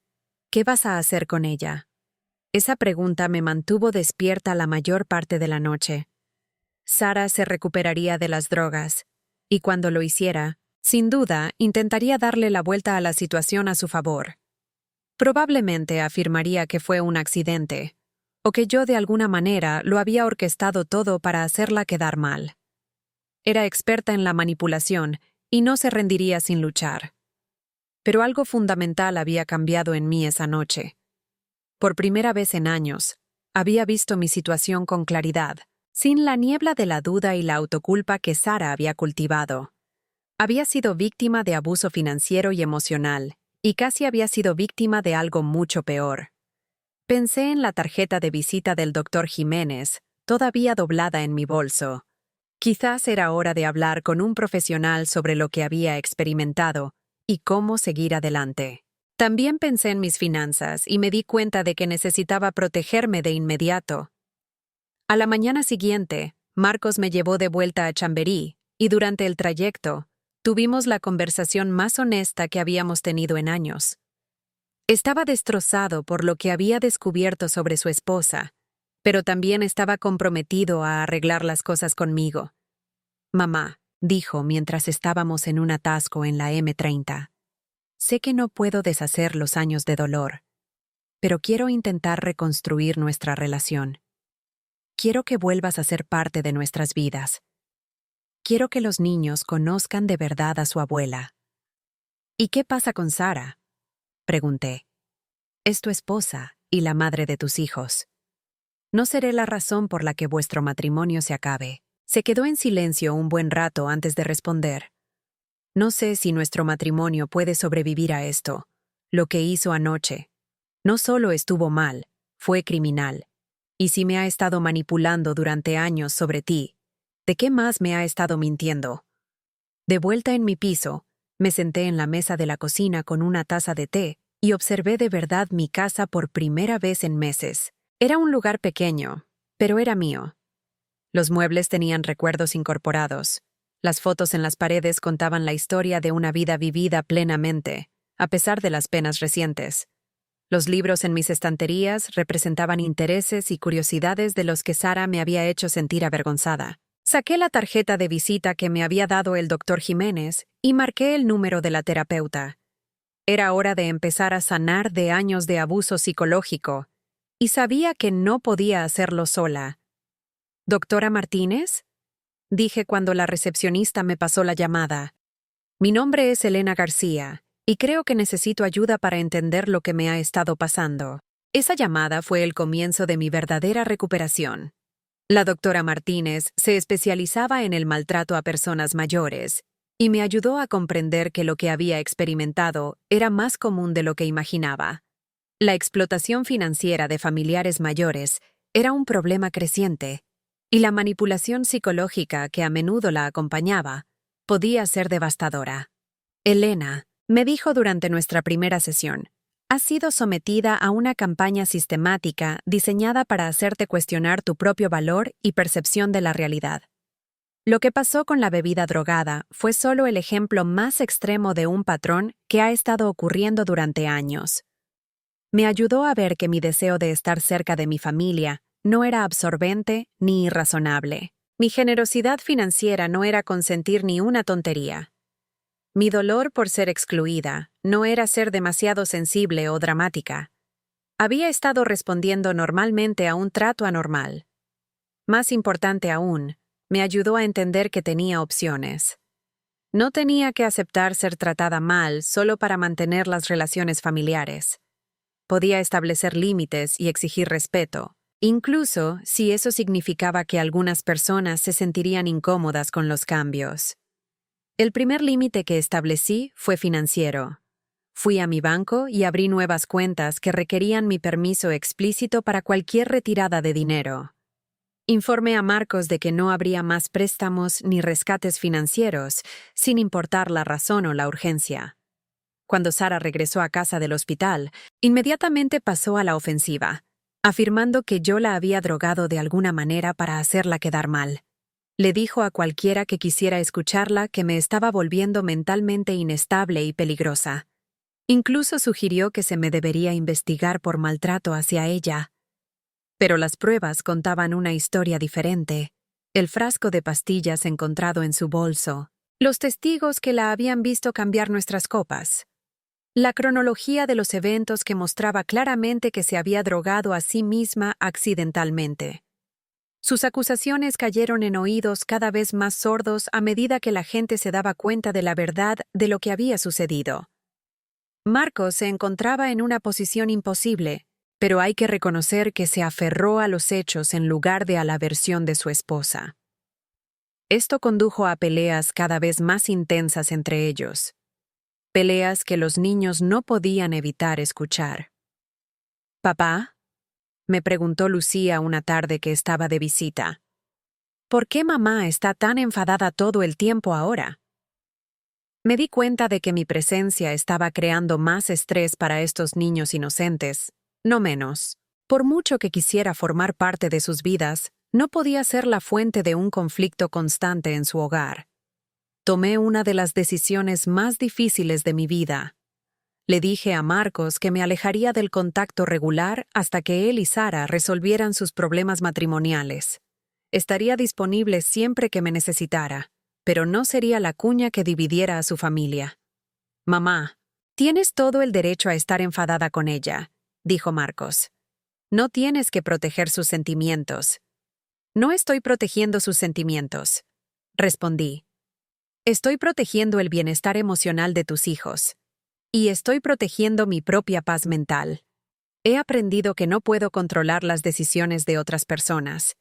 Speaker 1: ¿qué vas a hacer con ella?» Esa pregunta me mantuvo despierta la mayor parte de la noche. Sarah se recuperaría de las drogas, y cuando lo hiciera, sin duda, intentaría darle la vuelta a la situación a su favor. Probablemente afirmaría que fue un accidente, o que yo de alguna manera lo había orquestado todo para hacerla quedar mal. Era experta en la manipulación y no se rendiría sin luchar. Pero algo fundamental había cambiado en mí esa noche. Por primera vez en años, había visto mi situación con claridad, sin la niebla de la duda y la autoculpa que Sarah había cultivado. Había sido víctima de abuso financiero y emocional, y casi había sido víctima de algo mucho peor. Pensé en la tarjeta de visita del Dr. Jiménez, todavía doblada en mi bolso. Quizás era hora de hablar con un profesional sobre lo que había experimentado y cómo seguir adelante. También pensé en mis finanzas y me di cuenta de que necesitaba protegerme de inmediato. A la mañana siguiente, Marcos me llevó de vuelta a Chamberí, y durante el trayecto, tuvimos la conversación más honesta que habíamos tenido en años. Estaba destrozado por lo que había descubierto sobre su esposa, pero también estaba comprometido a arreglar las cosas conmigo. «Mamá», dijo mientras estábamos en un atasco en la M30, «sé que no puedo deshacer los años de dolor, pero quiero intentar reconstruir nuestra relación. Quiero que vuelvas a ser parte de nuestras vidas. Quiero que los niños conozcan de verdad a su abuela». «¿Y qué pasa con Sarah?», pregunté. Es tu esposa y la madre de tus hijos. No seré la razón por la que vuestro matrimonio se acabe. Se quedó en silencio un buen rato antes de responder. No sé si nuestro matrimonio puede sobrevivir a esto. Lo que hizo anoche. No solo estuvo mal, fue criminal. Y si me ha estado manipulando durante años sobre ti, ¿de qué más me ha estado mintiendo? De vuelta en mi piso, me senté en la mesa de la cocina con una taza de té y observé de verdad mi casa por primera vez en meses. Era un lugar pequeño, pero era mío. Los muebles tenían recuerdos incorporados. Las fotos en las paredes contaban la historia de una vida vivida plenamente, a pesar de las penas recientes. Los libros en mis estanterías representaban intereses y curiosidades de los que Sara me había hecho sentir avergonzada. Saqué la tarjeta de visita que me había dado el doctor Jiménez y marqué el número de la terapeuta. Era hora de empezar a sanar de años de abuso psicológico, y sabía que no podía hacerlo sola. ¿Doctora Martínez? Dije cuando la recepcionista me pasó la llamada. Mi nombre es Elena García, y creo que necesito ayuda para entender lo que me ha estado pasando. Esa llamada fue el comienzo de mi verdadera recuperación. La doctora Martínez se especializaba en el maltrato a personas mayores, y me ayudó a comprender que lo que había experimentado era más común de lo que imaginaba. La explotación financiera de familiares mayores era un problema creciente, y la manipulación psicológica que a menudo la acompañaba podía ser devastadora. Elena, me dijo durante nuestra primera sesión, has sido sometida a una campaña sistemática diseñada para hacerte cuestionar tu propio valor y percepción de la realidad. Lo que pasó con la bebida drogada fue solo el ejemplo más extremo de un patrón que ha estado ocurriendo durante años. Me ayudó a ver que mi deseo de estar cerca de mi familia no era absorbente ni irrazonable. Mi generosidad financiera no era consentir ni una tontería. Mi dolor por ser excluida no era ser demasiado sensible o dramática. Había estado respondiendo normalmente a un trato anormal. Más importante aún, me ayudó a entender que tenía opciones. No tenía que aceptar ser tratada mal solo para mantener las relaciones familiares. Podía establecer límites y exigir respeto, incluso si eso significaba que algunas personas se sentirían incómodas con los cambios. El primer límite que establecí fue financiero. Fui a mi banco y abrí nuevas cuentas que requerían mi permiso explícito para cualquier retirada de dinero. Informé a Marcos de que no habría más préstamos ni rescates financieros, sin importar la razón o la urgencia. Cuando Sara regresó a casa del hospital, inmediatamente pasó a la ofensiva, afirmando que yo la había drogado de alguna manera para hacerla quedar mal. Le dijo a cualquiera que quisiera escucharla que me estaba volviendo mentalmente inestable y peligrosa. Incluso sugirió que se me debería investigar por maltrato hacia ella. Pero las pruebas contaban una historia diferente. El frasco de pastillas encontrado en su bolso, los testigos que la habían visto cambiar nuestras copas, la cronología de los eventos que mostraba claramente que se había drogado a sí misma accidentalmente. Sus acusaciones cayeron en oídos cada vez más sordos a medida que la gente se daba cuenta de la verdad de lo que había sucedido. Marcos se encontraba en una posición imposible, pero hay que reconocer que se aferró a los hechos en lugar de a la versión de su esposa. Esto condujo a peleas cada vez más intensas entre ellos. Peleas que los niños no podían evitar escuchar. «¿Papá?», me preguntó Lucía una tarde que estaba de visita. «¿Por qué mamá está tan enfadada todo el tiempo ahora?». Me di cuenta de que mi presencia estaba creando más estrés para estos niños inocentes, no menos. Por mucho que quisiera formar parte de sus vidas, no podía ser la fuente de un conflicto constante en su hogar. Tomé una de las decisiones más difíciles de mi vida. Le dije a Marcos que me alejaría del contacto regular hasta que él y Sara resolvieran sus problemas matrimoniales. Estaría disponible siempre que me necesitara, pero no sería la cuña que dividiera a su familia. «Mamá, tienes todo el derecho a estar enfadada con ella», dijo Marcos. «No tienes que proteger sus sentimientos». «No estoy protegiendo sus sentimientos», respondí. «Estoy protegiendo el bienestar emocional de tus hijos. Y estoy protegiendo mi propia paz mental». He aprendido que no puedo controlar las decisiones de otras personas,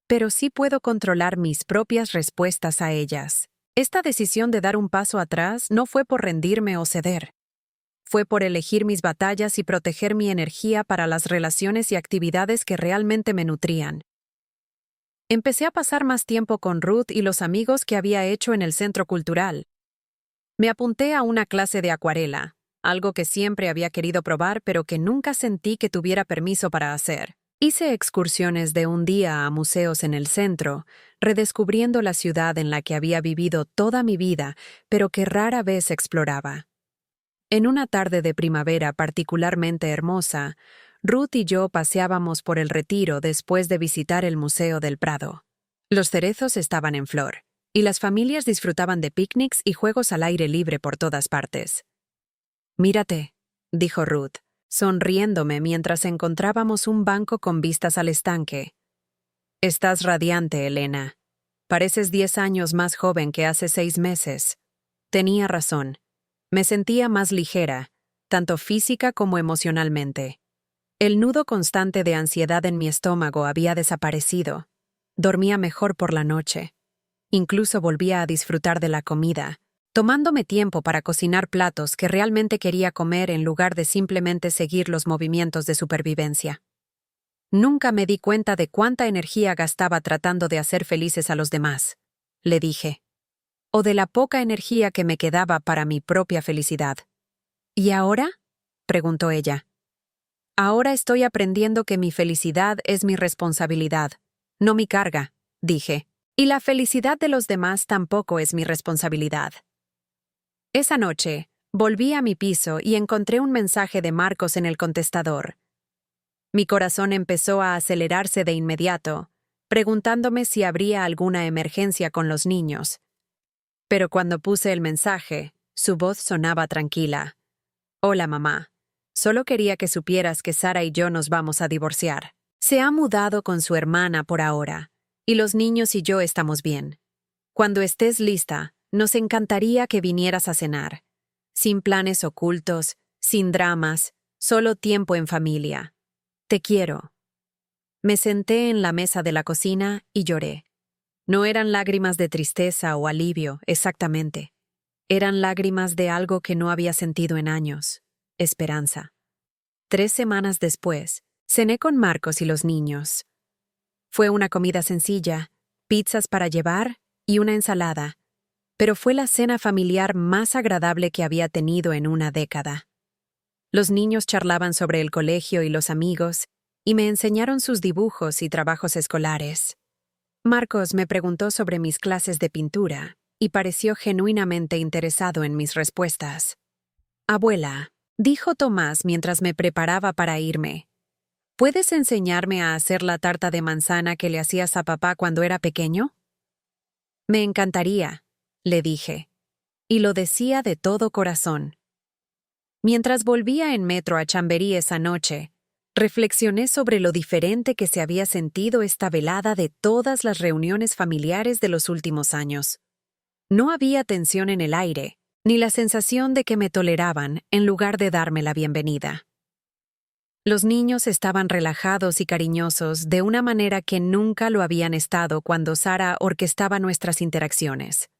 Speaker 1: pero sí puedo controlar mis propias respuestas a ellas. Esta decisión de dar un paso atrás no fue por rendirme o ceder. Fue por elegir mis batallas y proteger mi energía para las relaciones y actividades que realmente me nutrían. Empecé a pasar más tiempo con Ruth y los amigos que había hecho en el centro cultural. Me apunté a una clase de acuarela, algo que siempre había querido probar pero que nunca sentí que tuviera permiso para hacer. Hice excursiones de un día a museos en el centro, redescubriendo la ciudad en la que había vivido toda mi vida, pero que rara vez exploraba. En una tarde de primavera particularmente hermosa, Ruth y yo paseábamos por el Retiro después de visitar el Museo del Prado. Los cerezos estaban en flor, y las familias disfrutaban de picnics y juegos al aire libre por todas partes. «Mírate», dijo Ruth, sonriéndome mientras encontrábamos un banco con vistas al estanque. «Estás radiante, Elena. Pareces 10 años más joven que hace 6 meses». Tenía razón. Me sentía más ligera, tanto física como emocionalmente. El nudo constante de ansiedad en mi estómago había desaparecido. Dormía mejor por la noche. Incluso volvía a disfrutar de la comida, tomándome tiempo para cocinar platos que realmente quería comer en lugar de simplemente seguir los movimientos de supervivencia. Nunca me di cuenta de cuánta energía gastaba tratando de hacer felices a los demás, le dije, o de la poca energía que me quedaba para mi propia felicidad. ¿Y ahora?, preguntó ella. Ahora estoy aprendiendo que mi felicidad es mi responsabilidad, no mi carga, dije, y la felicidad de los demás tampoco es mi responsabilidad. Esa noche, volví a mi piso y encontré un mensaje de Marcos en el contestador. Mi corazón empezó a acelerarse de inmediato, preguntándome si habría alguna emergencia con los niños. Pero cuando puse el mensaje, su voz sonaba tranquila. «Hola, mamá. Solo quería que supieras que Sara y yo nos vamos a divorciar. Se ha mudado con su hermana por ahora, y los niños y yo estamos bien. Cuando estés lista, nos encantaría que vinieras a cenar. Sin planes ocultos, sin dramas, solo tiempo en familia. Te quiero». Me senté en la mesa de la cocina y lloré. No eran lágrimas de tristeza o alivio, exactamente. Eran lágrimas de algo que no había sentido en años: esperanza. 3 semanas después, cené con Marcos y los niños. Fue una comida sencilla, pizzas para llevar y una ensalada, pero fue la cena familiar más agradable que había tenido en una década. Los niños charlaban sobre el colegio y los amigos, y me enseñaron sus dibujos y trabajos escolares. Marcos me preguntó sobre mis clases de pintura, y pareció genuinamente interesado en mis respuestas. «Abuela», dijo Tomás mientras me preparaba para irme, «¿puedes enseñarme a hacer la tarta de manzana que le hacías a papá cuando era pequeño?» «Me encantaría», le dije, y lo decía de todo corazón. Mientras volvía en metro a Chamberí esa noche, reflexioné sobre lo diferente que se había sentido esta velada de todas las reuniones familiares de los últimos años. No había tensión en el aire, ni la sensación de que me toleraban en lugar de darme la bienvenida. Los niños estaban relajados y cariñosos de una manera que nunca lo habían estado cuando Sara orquestaba nuestras interacciones.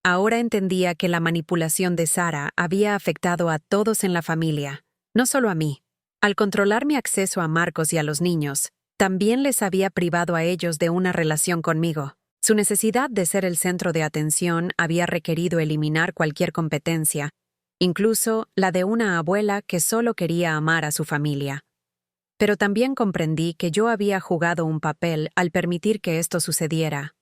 Speaker 1: Ahora entendía que la manipulación de Sara había afectado a todos en la familia, no solo a mí. Al controlar mi acceso a Marcos y a los niños, también les había privado a ellos de una relación conmigo. Su necesidad de ser el centro de atención había requerido eliminar cualquier competencia, incluso la de una abuela que solo quería amar a su familia. Pero también comprendí que yo había jugado un papel al permitir que esto sucediera.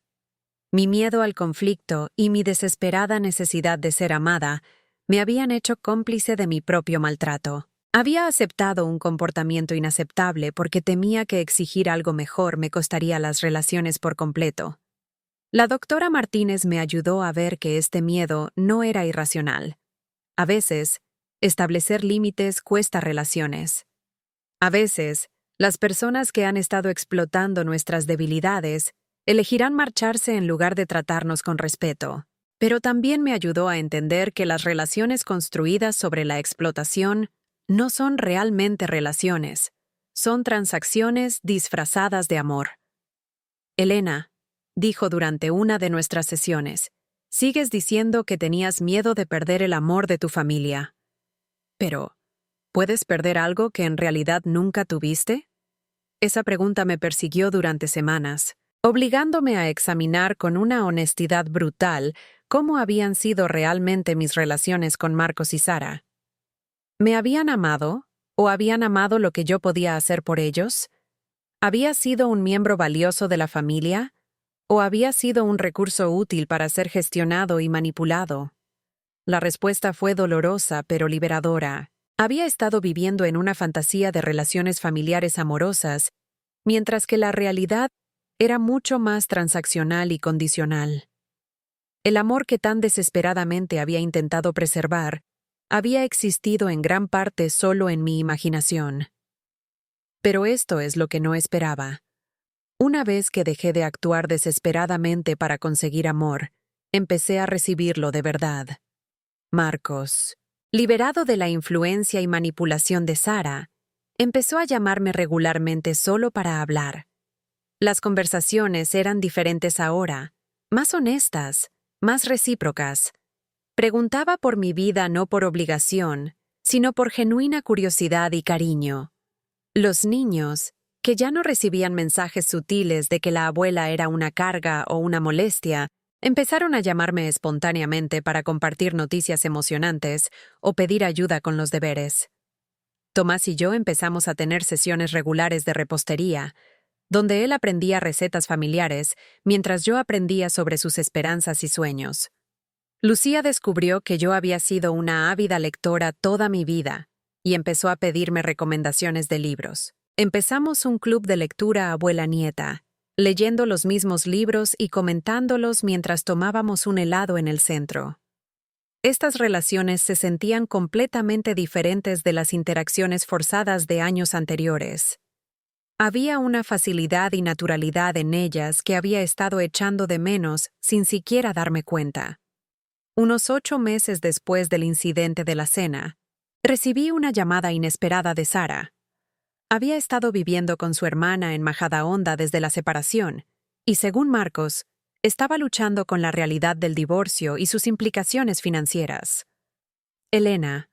Speaker 1: Mi miedo al conflicto y mi desesperada necesidad de ser amada me habían hecho cómplice de mi propio maltrato. Había aceptado un comportamiento inaceptable porque temía que exigir algo mejor me costaría las relaciones por completo. La doctora Martínez me ayudó a ver que este miedo no era irracional. A veces, establecer límites cuesta relaciones. A veces, las personas que han estado explotando nuestras debilidades elegirán marcharse en lugar de tratarnos con respeto. Pero también me ayudó a entender que las relaciones construidas sobre la explotación no son realmente relaciones, Son transacciones disfrazadas de amor. Elena, dijo durante una de nuestras sesiones, sigues diciendo que tenías miedo de perder el amor de tu familia. Pero, ¿puedes perder algo que en realidad nunca tuviste? Esa pregunta me persiguió durante semanas, obligándome a examinar con una honestidad brutal cómo habían sido realmente mis relaciones con Marcos y Sara. ¿Me habían amado o habían amado lo que yo podía hacer por ellos? ¿Había sido un miembro valioso de la familia o había sido un recurso útil para ser gestionado y manipulado? La respuesta fue dolorosa pero liberadora. Había estado viviendo en una fantasía de relaciones familiares amorosas, mientras que la realidad era mucho más transaccional y condicional. El amor que tan desesperadamente había intentado preservar había existido en gran parte solo en mi imaginación. Pero esto es lo que no esperaba. Una vez que dejé de actuar desesperadamente para conseguir amor, empecé a recibirlo de verdad. Marcos, liberado de la influencia y manipulación de Sara, empezó a llamarme regularmente solo para hablar. Las conversaciones eran diferentes ahora, más honestas, más recíprocas. Preguntaba por mi vida no por obligación, sino por genuina curiosidad y cariño. Los niños, que ya no recibían mensajes sutiles de que la abuela era una carga o una molestia, empezaron a llamarme espontáneamente para compartir noticias emocionantes o pedir ayuda con los deberes. Tomás y yo empezamos a tener sesiones regulares de repostería, donde él aprendía recetas familiares mientras yo aprendía sobre sus esperanzas y sueños. Lucía descubrió que yo había sido una ávida lectora toda mi vida y empezó a pedirme recomendaciones de libros. Empezamos un club de lectura abuela-nieta, leyendo los mismos libros y comentándolos mientras tomábamos un helado en el centro. Estas relaciones se sentían completamente diferentes de las interacciones forzadas de años anteriores. Había una facilidad y naturalidad en ellas que había estado echando de menos sin siquiera darme cuenta. Unos 8 meses después del incidente de la cena, recibí una llamada inesperada de Sara. Había estado viviendo con su hermana en Majadahonda desde la separación, y según Marcos, estaba luchando con la realidad del divorcio y sus implicaciones financieras. Elena,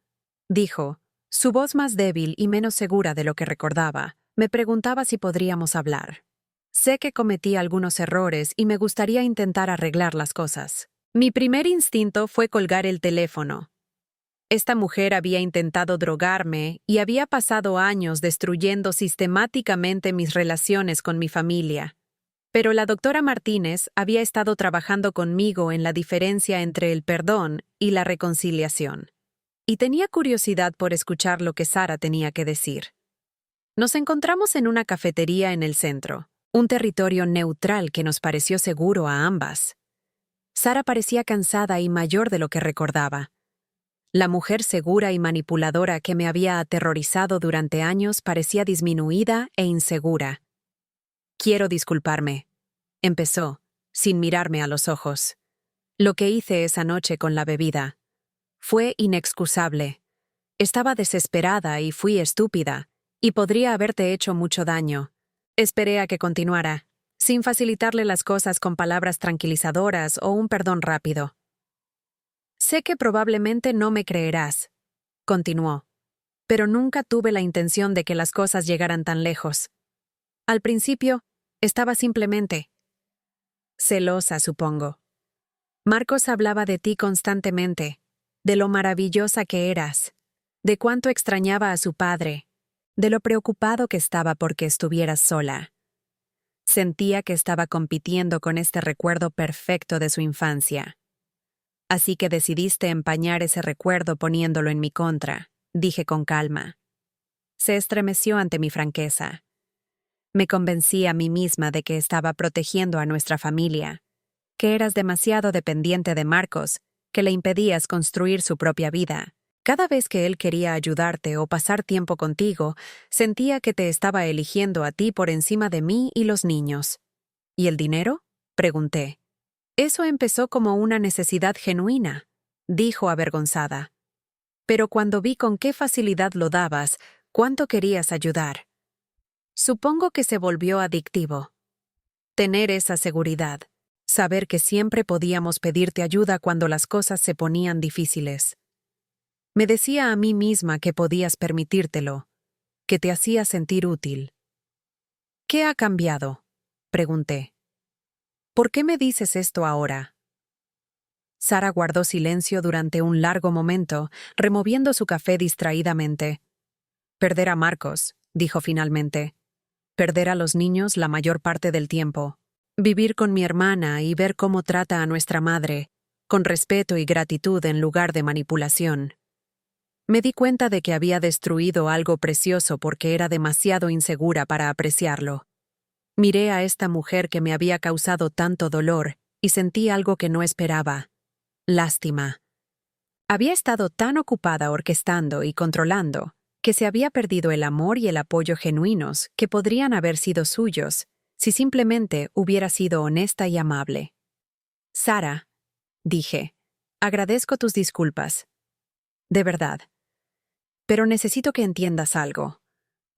Speaker 1: dijo, su voz más débil y menos segura de lo que recordaba, me preguntaba si podríamos hablar. Sé que cometí algunos errores y me gustaría intentar arreglar las cosas. Mi primer instinto fue colgar el teléfono. Esta mujer había intentado drogarme y había pasado años destruyendo sistemáticamente mis relaciones con mi familia. Pero la doctora Martínez había estado trabajando conmigo en la diferencia entre el perdón y la reconciliación. Y tenía curiosidad por escuchar lo que Sara tenía que decir. Nos encontramos en una cafetería en el centro, un territorio neutral que nos pareció seguro a ambas. Sara parecía cansada y mayor de lo que recordaba. La mujer segura y manipuladora que me había aterrorizado durante años parecía disminuida e insegura. Quiero disculparme, empezó, sin mirarme a los ojos. Lo que hice esa noche con la bebida fue inexcusable. Estaba desesperada y fui estúpida, y podría haberte hecho mucho daño. Esperé a que continuara, sin facilitarle las cosas con palabras tranquilizadoras o un perdón rápido. Sé que probablemente no me creerás, continuó, pero nunca tuve la intención de que las cosas llegaran tan lejos. Al principio, estaba simplemente celosa, supongo. Marcos hablaba de ti constantemente, de lo maravillosa que eras, de cuánto extrañaba a su padre, de lo preocupado que estaba porque estuvieras sola. Sentía que estaba compitiendo con este recuerdo perfecto de su infancia. Así que decidiste empañar ese recuerdo poniéndolo en mi contra, dije con calma. Se estremeció ante mi franqueza. Me convencí a mí misma de que estaba protegiendo a nuestra familia, que eras demasiado dependiente de Marcos, que le impedías construir su propia vida. Cada vez que él quería ayudarte o pasar tiempo contigo, sentía que te estaba eligiendo a ti por encima de mí y los niños. ¿Y el dinero?, pregunté. Eso empezó como una necesidad genuina, dijo avergonzada. Pero cuando vi con qué facilidad lo dabas, cuánto querías ayudar. Supongo que se volvió adictivo. Tener esa seguridad, saber que siempre podíamos pedirte ayuda cuando las cosas se ponían difíciles. Me decía a mí misma que podías permitírtelo, que te hacía sentir útil. ¿Qué ha cambiado?, pregunté. ¿Por qué me dices esto ahora? Sara guardó silencio durante un largo momento, removiendo su café distraídamente. Perder a Marcos, dijo finalmente. Perder a los niños la mayor parte del tiempo. Vivir con mi hermana y ver cómo trata a nuestra madre, con respeto y gratitud en lugar de manipulación. Me di cuenta de que había destruido algo precioso porque era demasiado insegura para apreciarlo. Miré a esta mujer que me había causado tanto dolor y sentí algo que no esperaba. Lástima. Había estado tan ocupada orquestando y controlando que se había perdido el amor y el apoyo genuinos que podrían haber sido suyos si simplemente hubiera sido honesta y amable. Sara, dije, agradezco tus disculpas. De verdad. Pero necesito que entiendas algo.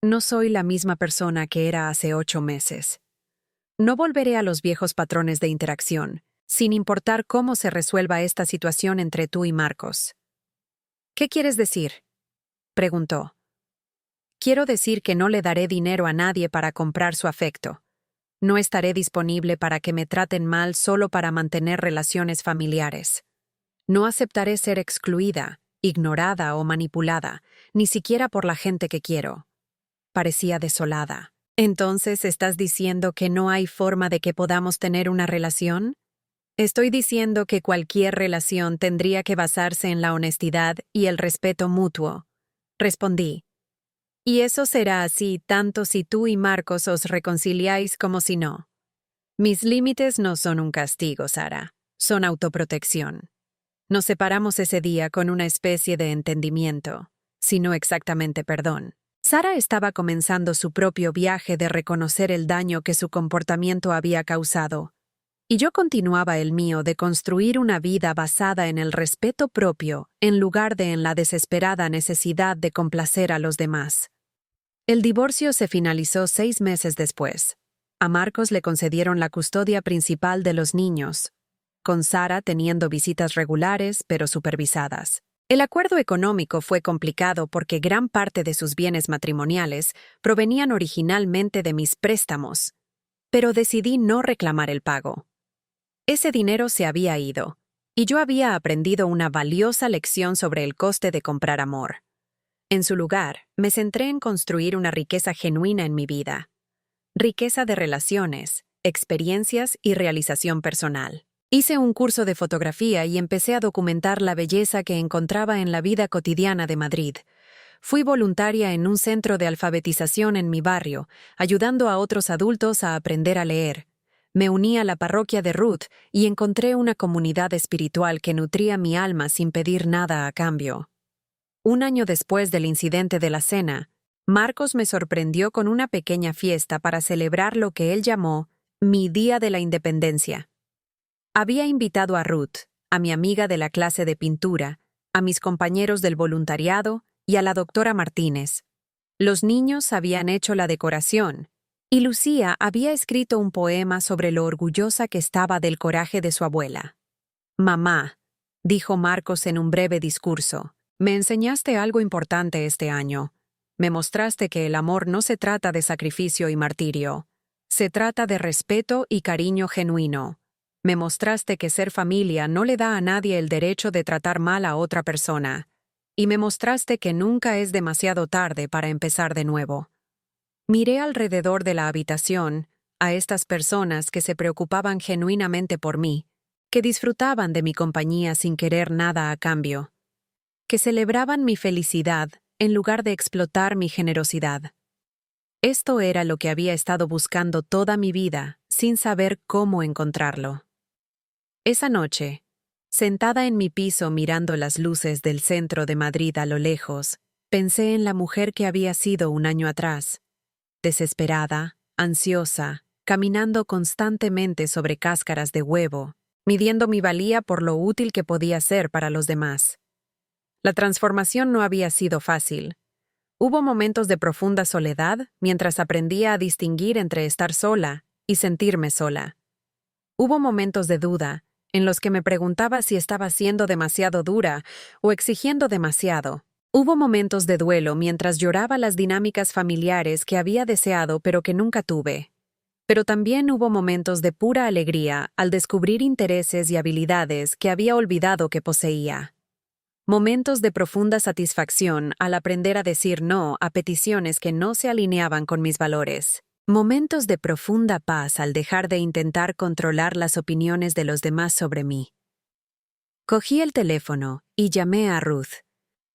Speaker 1: No soy la misma persona que era hace 8 meses. No volveré a los viejos patrones de interacción, sin importar cómo se resuelva esta situación entre tú y Marcos. ¿Qué quieres decir?, preguntó. Quiero decir que no le daré dinero a nadie para comprar su afecto. No estaré disponible para que me traten mal solo para mantener relaciones familiares. No aceptaré ser excluida, ignorada o manipulada, ni siquiera por la gente que quiero. Parecía desolada. ¿Entonces estás diciendo que no hay forma de que podamos tener una relación? Estoy diciendo que cualquier relación tendría que basarse en la honestidad y el respeto mutuo. Respondí. Y eso será así tanto si tú y Marcos os reconciliáis como si no. Mis límites no son un castigo, Sara. Son autoprotección. Nos separamos ese día con una especie de entendimiento, si no exactamente perdón. Sara estaba comenzando su propio viaje de reconocer el daño que su comportamiento había causado, y yo continuaba el mío de construir una vida basada en el respeto propio en lugar de en la desesperada necesidad de complacer a los demás. El divorcio se finalizó 6 meses después. A Marcos le concedieron la custodia principal de los niños, con Sara teniendo visitas regulares pero supervisadas. El acuerdo económico fue complicado porque gran parte de sus bienes matrimoniales provenían originalmente de mis préstamos, pero decidí no reclamar el pago. Ese dinero se había ido, y yo había aprendido una valiosa lección sobre el coste de comprar amor. En su lugar, me centré en construir una riqueza genuina en mi vida. Riqueza de relaciones, experiencias y realización personal. Hice un curso de fotografía y empecé a documentar la belleza que encontraba en la vida cotidiana de Madrid. Fui voluntaria en un centro de alfabetización en mi barrio, ayudando a otros adultos a aprender a leer. Me uní a la parroquia de Ruth y encontré una comunidad espiritual que nutría mi alma sin pedir nada a cambio. Un año después del incidente de la cena, Marcos me sorprendió con una pequeña fiesta para celebrar lo que él llamó mi Día de la Independencia. Había invitado a Ruth, a mi amiga de la clase de pintura, a mis compañeros del voluntariado y a la doctora Martínez. Los niños habían hecho la decoración, y Lucía había escrito un poema sobre lo orgullosa que estaba del coraje de su abuela. «Mamá», dijo Marcos en un breve discurso, «me enseñaste algo importante este año. Me mostraste que el amor no se trata de sacrificio y martirio. Se trata de respeto y cariño genuino. Me mostraste que ser familia no le da a nadie el derecho de tratar mal a otra persona. Y me mostraste que nunca es demasiado tarde para empezar de nuevo». Miré alrededor de la habitación a estas personas que se preocupaban genuinamente por mí, que disfrutaban de mi compañía sin querer nada a cambio, que celebraban mi felicidad en lugar de explotar mi generosidad. Esto era lo que había estado buscando toda mi vida, sin saber cómo encontrarlo. Esa noche, sentada en mi piso mirando las luces del centro de Madrid a lo lejos, pensé en la mujer que había sido un año atrás, desesperada, ansiosa, caminando constantemente sobre cáscaras de huevo, midiendo mi valía por lo útil que podía ser para los demás. La transformación no había sido fácil. Hubo momentos de profunda soledad mientras aprendía a distinguir entre estar sola y sentirme sola. Hubo momentos de duda en los que me preguntaba si estaba siendo demasiado dura o exigiendo demasiado. Hubo momentos de duelo mientras lloraba las dinámicas familiares que había deseado pero que nunca tuve. Pero también hubo momentos de pura alegría al descubrir intereses y habilidades que había olvidado que poseía. Momentos de profunda satisfacción al aprender a decir no a peticiones que no se alineaban con mis valores. Momentos de profunda paz al dejar de intentar controlar las opiniones de los demás sobre mí. Cogí el teléfono y llamé a Ruth,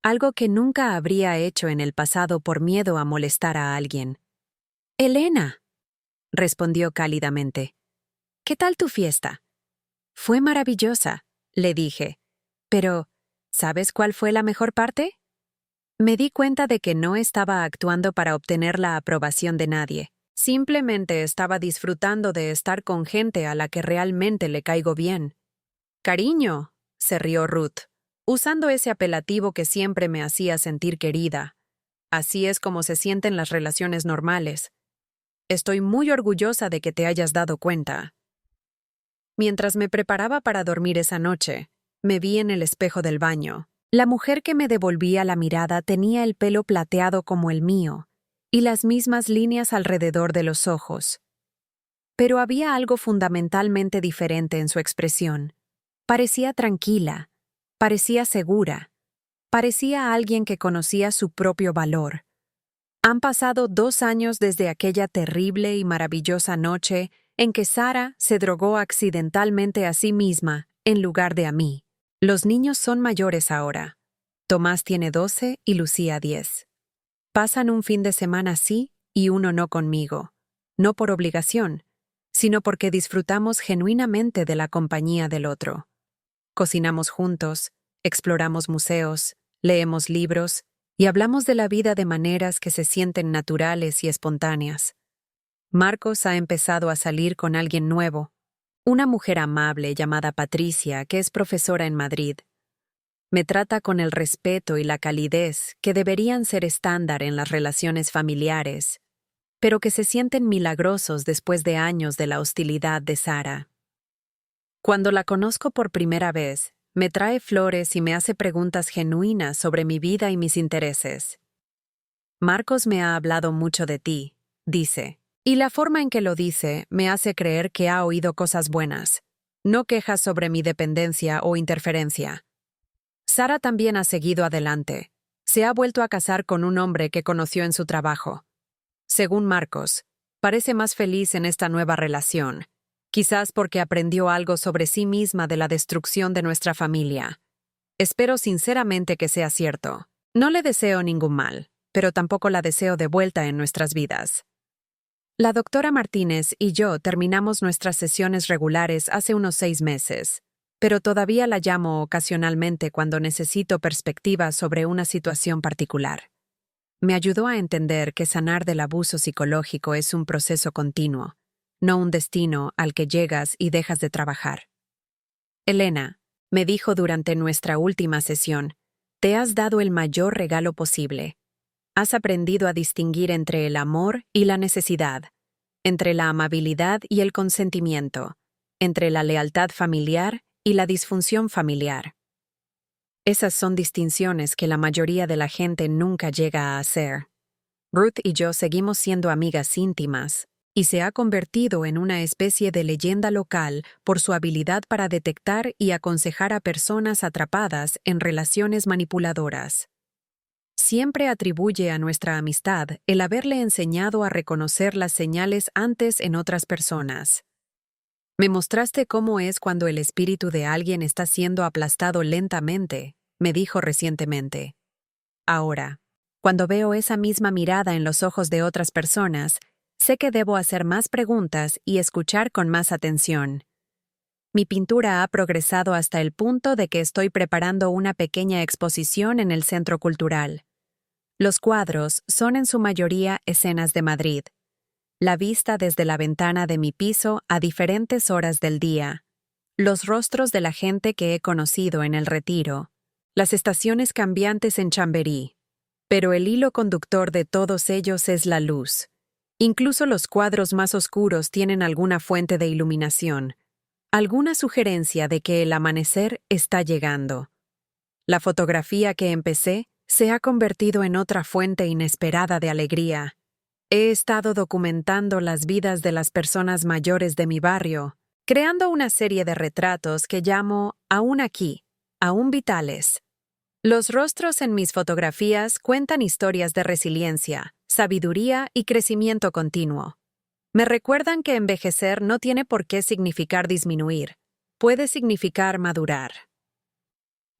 Speaker 1: algo que nunca habría hecho en el pasado por miedo a molestar a alguien. «Elena», respondió cálidamente. «¿Qué tal tu fiesta?» «Fue maravillosa», le dije. «Pero, ¿sabes cuál fue la mejor parte?» Me di cuenta de que no estaba actuando para obtener la aprobación de nadie. Simplemente estaba disfrutando de estar con gente a la que realmente le caigo bien. «Cariño», se rió Ruth, usando ese apelativo que siempre me hacía sentir querida. Así es como se sienten las relaciones normales. Estoy muy orgullosa de que te hayas dado cuenta. Mientras me preparaba para dormir esa noche, me vi en el espejo del baño. La mujer que me devolvía la mirada tenía el pelo plateado como el mío y las mismas líneas alrededor de los ojos. Pero había algo fundamentalmente diferente en su expresión. Parecía tranquila, parecía segura, parecía alguien que conocía su propio valor. Han pasado 2 años desde aquella terrible y maravillosa noche en que Sara se drogó accidentalmente a sí misma en lugar de a mí. Los niños son mayores ahora. Tomás tiene 12 y Lucía 10. Pasan un fin de semana sí y uno no conmigo, no por obligación, sino porque disfrutamos genuinamente de la compañía del otro. Cocinamos juntos, exploramos museos, leemos libros y hablamos de la vida de maneras que se sienten naturales y espontáneas. Marcos ha empezado a salir con alguien nuevo, una mujer amable llamada Patricia, que es profesora en Madrid. Me trata con el respeto y la calidez que deberían ser estándar en las relaciones familiares, pero que se sienten milagrosos después de años de la hostilidad de Sara. Cuando la conozco por primera vez, me trae flores y me hace preguntas genuinas sobre mi vida y mis intereses. Marcos me ha hablado mucho de ti, dice, y la forma en que lo dice me hace creer que ha oído cosas buenas, no quejas sobre mi dependencia o interferencia. Sara también ha seguido adelante. Se ha vuelto a casar con un hombre que conoció en su trabajo. Según Marcos, parece más feliz en esta nueva relación, quizás porque aprendió algo sobre sí misma de la destrucción de nuestra familia. Espero sinceramente que sea cierto. No le deseo ningún mal, pero tampoco la deseo de vuelta en nuestras vidas. La doctora Martínez y yo terminamos nuestras sesiones regulares hace unos 6 meses, pero todavía la llamo ocasionalmente cuando necesito perspectiva sobre una situación particular. Me ayudó a entender que sanar del abuso psicológico es un proceso continuo, no un destino al que llegas y dejas de trabajar. Elena, me dijo durante nuestra última sesión, te has dado el mayor regalo posible. Has aprendido a distinguir entre el amor y la necesidad, entre la amabilidad y el consentimiento, entre la lealtad familiar y la disfunción familiar. Esas son distinciones que la mayoría de la gente nunca llega a hacer. Ruth y yo seguimos siendo amigas íntimas, y se ha convertido en una especie de leyenda local por su habilidad para detectar y aconsejar a personas atrapadas en relaciones manipuladoras. Siempre atribuye a nuestra amistad el haberle enseñado a reconocer las señales antes en otras personas. Me mostraste cómo es cuando el espíritu de alguien está siendo aplastado lentamente, me dijo recientemente. Ahora, cuando veo esa misma mirada en los ojos de otras personas, sé que debo hacer más preguntas y escuchar con más atención. Mi pintura ha progresado hasta el punto de que estoy preparando una pequeña exposición en el Centro Cultural. Los cuadros son en su mayoría escenas de Madrid. La vista desde la ventana de mi piso a diferentes horas del día, los rostros de la gente que he conocido en el Retiro, las estaciones cambiantes en Chamberí, pero el hilo conductor de todos ellos es la luz. Incluso los cuadros más oscuros tienen alguna fuente de iluminación, alguna sugerencia de que el amanecer está llegando. La fotografía que empecé se ha convertido en otra fuente inesperada de alegría. He estado documentando las vidas de las personas mayores de mi barrio, creando una serie de retratos que llamo Aún aquí, aún vitales. Los rostros en mis fotografías cuentan historias de resiliencia, sabiduría y crecimiento continuo. Me recuerdan que envejecer no tiene por qué significar disminuir, puede significar madurar.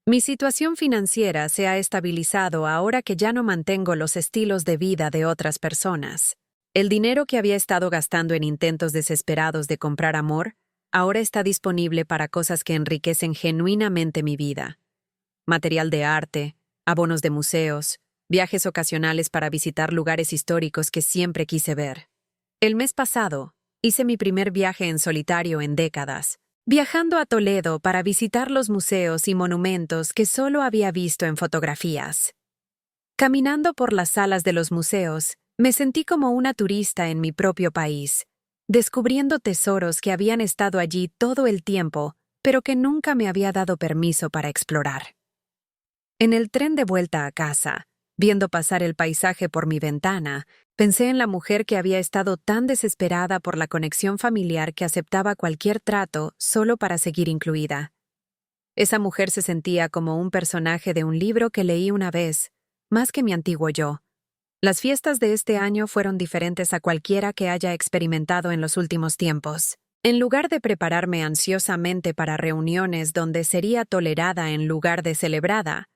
Speaker 1: Mi situación financiera se ha estabilizado ahora que ya no mantengo los estilos de vida de otras personas. El dinero que había estado gastando en intentos desesperados de comprar amor, ahora está disponible para cosas que enriquecen genuinamente mi vida. Material de arte, abonos de museos, viajes ocasionales para visitar lugares históricos que siempre quise ver. El mes pasado, hice mi primer viaje en solitario en décadas, viajando a Toledo para visitar los museos y monumentos que solo había visto en fotografías. Caminando por las salas de los museos, me sentí como una turista en mi propio país, descubriendo tesoros que habían estado allí todo el tiempo, pero que nunca me había dado permiso para explorar. En el tren de vuelta a casa, viendo pasar el paisaje por mi ventana, pensé en la mujer que había estado tan desesperada por la conexión familiar que aceptaba cualquier trato solo para seguir incluida. Esa mujer se sentía como un personaje de un libro que leí una vez, más que mi antiguo yo. Las fiestas de este año fueron diferentes a cualquiera que haya experimentado en los últimos tiempos. En lugar de prepararme ansiosamente para reuniones donde sería tolerada en lugar de celebrada,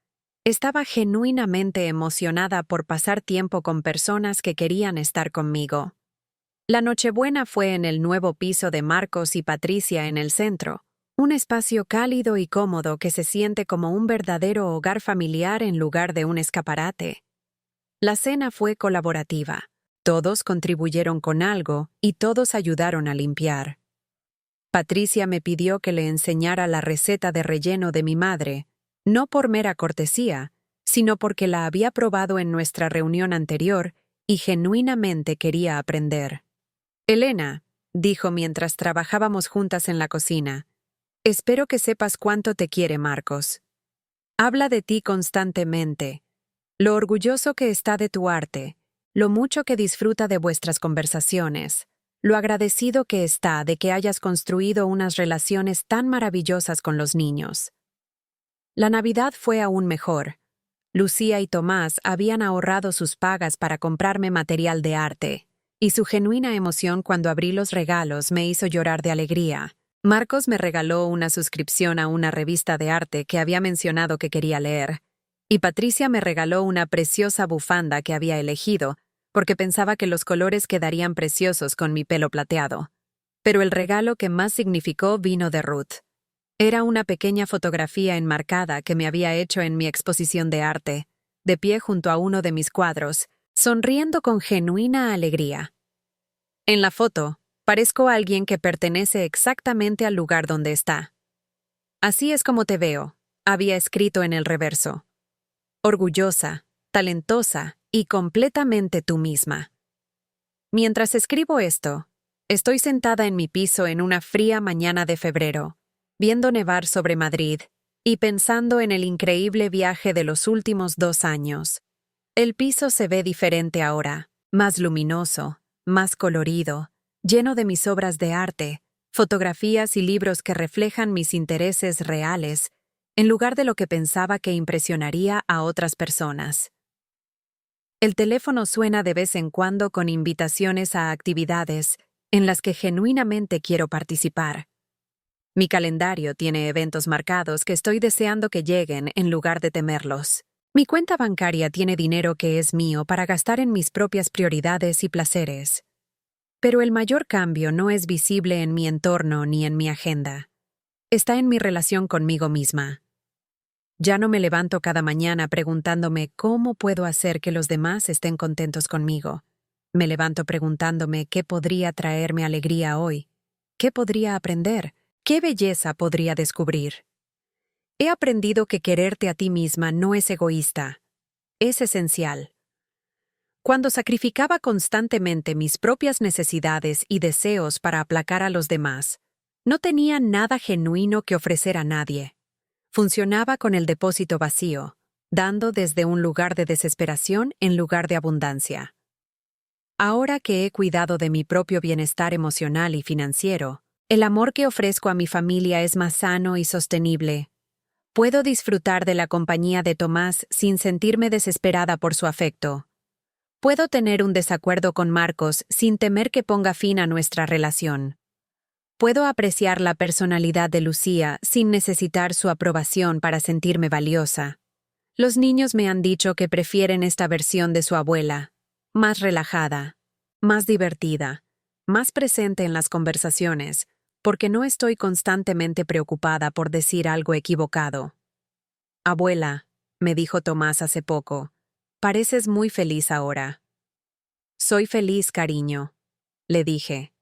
Speaker 1: estaba genuinamente emocionada por pasar tiempo con personas que querían estar conmigo. La Nochebuena fue en el nuevo piso de Marcos y Patricia en el centro, un espacio cálido y cómodo que se siente como un verdadero hogar familiar en lugar de un escaparate. La cena fue colaborativa. Todos contribuyeron con algo y todos ayudaron a limpiar. Patricia me pidió que le enseñara la receta de relleno de mi madre, no por mera cortesía, sino porque la había probado en nuestra reunión anterior y genuinamente quería aprender. Elena, dijo mientras trabajábamos juntas en la cocina, espero que sepas cuánto te quiere Marcos. Habla de ti constantemente, lo orgulloso que está de tu arte, lo mucho que disfruta de vuestras conversaciones, lo agradecido que está de que hayas construido unas relaciones tan maravillosas con los niños. La Navidad fue aún mejor. Lucía y Tomás habían ahorrado sus pagas para comprarme material de arte, y su genuina emoción cuando abrí los regalos me hizo llorar de alegría. Marcos me regaló una suscripción a una revista de arte que había mencionado que quería leer, y Patricia me regaló una preciosa bufanda que había elegido, porque pensaba que los colores quedarían preciosos con mi pelo plateado. Pero el regalo que más significó vino de Ruth. Era una pequeña fotografía enmarcada que me había hecho en mi exposición de arte, de pie junto a uno de mis cuadros, sonriendo con genuina alegría. En la foto, parezco alguien que pertenece exactamente al lugar donde está. Así es como te veo, había escrito en el reverso. Orgullosa, talentosa y completamente tú misma. Mientras escribo esto, estoy sentada en mi piso en una fría mañana de febrero, viendo nevar sobre Madrid y pensando en el increíble viaje de los últimos 2 años. El piso se ve diferente ahora, más luminoso, más colorido, lleno de mis obras de arte, fotografías y libros que reflejan mis intereses reales, en lugar de lo que pensaba que impresionaría a otras personas. El teléfono suena de vez en cuando con invitaciones a actividades en las que genuinamente quiero participar. Mi calendario tiene eventos marcados que estoy deseando que lleguen en lugar de temerlos. Mi cuenta bancaria tiene dinero que es mío para gastar en mis propias prioridades y placeres. Pero el mayor cambio no es visible en mi entorno ni en mi agenda. Está en mi relación conmigo misma. Ya no me levanto cada mañana preguntándome cómo puedo hacer que los demás estén contentos conmigo. Me levanto preguntándome qué podría traerme alegría hoy, qué podría aprender, qué belleza podría descubrir. He aprendido que quererte a ti misma no es egoísta. Es esencial. Cuando sacrificaba constantemente mis propias necesidades y deseos para aplacar a los demás, no tenía nada genuino que ofrecer a nadie. Funcionaba con el depósito vacío, dando desde un lugar de desesperación en lugar de abundancia. Ahora que he cuidado de mi propio bienestar emocional y financiero, el amor que ofrezco a mi familia es más sano y sostenible. Puedo disfrutar de la compañía de Tomás sin sentirme desesperada por su afecto. Puedo tener un desacuerdo con Marcos sin temer que ponga fin a nuestra relación. Puedo apreciar la personalidad de Lucía sin necesitar su aprobación para sentirme valiosa. Los niños me han dicho que prefieren esta versión de su abuela, más relajada, más divertida, más presente en las conversaciones, porque no estoy constantemente preocupada por decir algo equivocado. Abuela, me dijo Tomás hace poco, pareces muy feliz ahora. Soy feliz, cariño, le dije.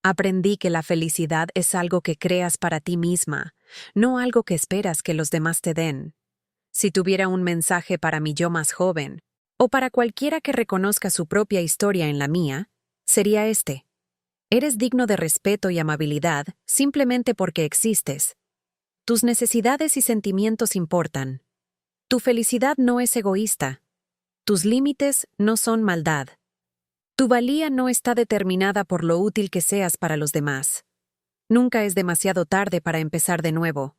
Speaker 1: Aprendí que la felicidad es algo que creas para ti misma, no algo que esperas que los demás te den. Si tuviera un mensaje para mi yo más joven, o para cualquiera que reconozca su propia historia en la mía, sería este. Eres digno de respeto y amabilidad simplemente porque existes. Tus necesidades y sentimientos importan. Tu felicidad no es egoísta. Tus límites no son maldad. Tu valía no está determinada por lo útil que seas para los demás. Nunca es demasiado tarde para empezar de nuevo.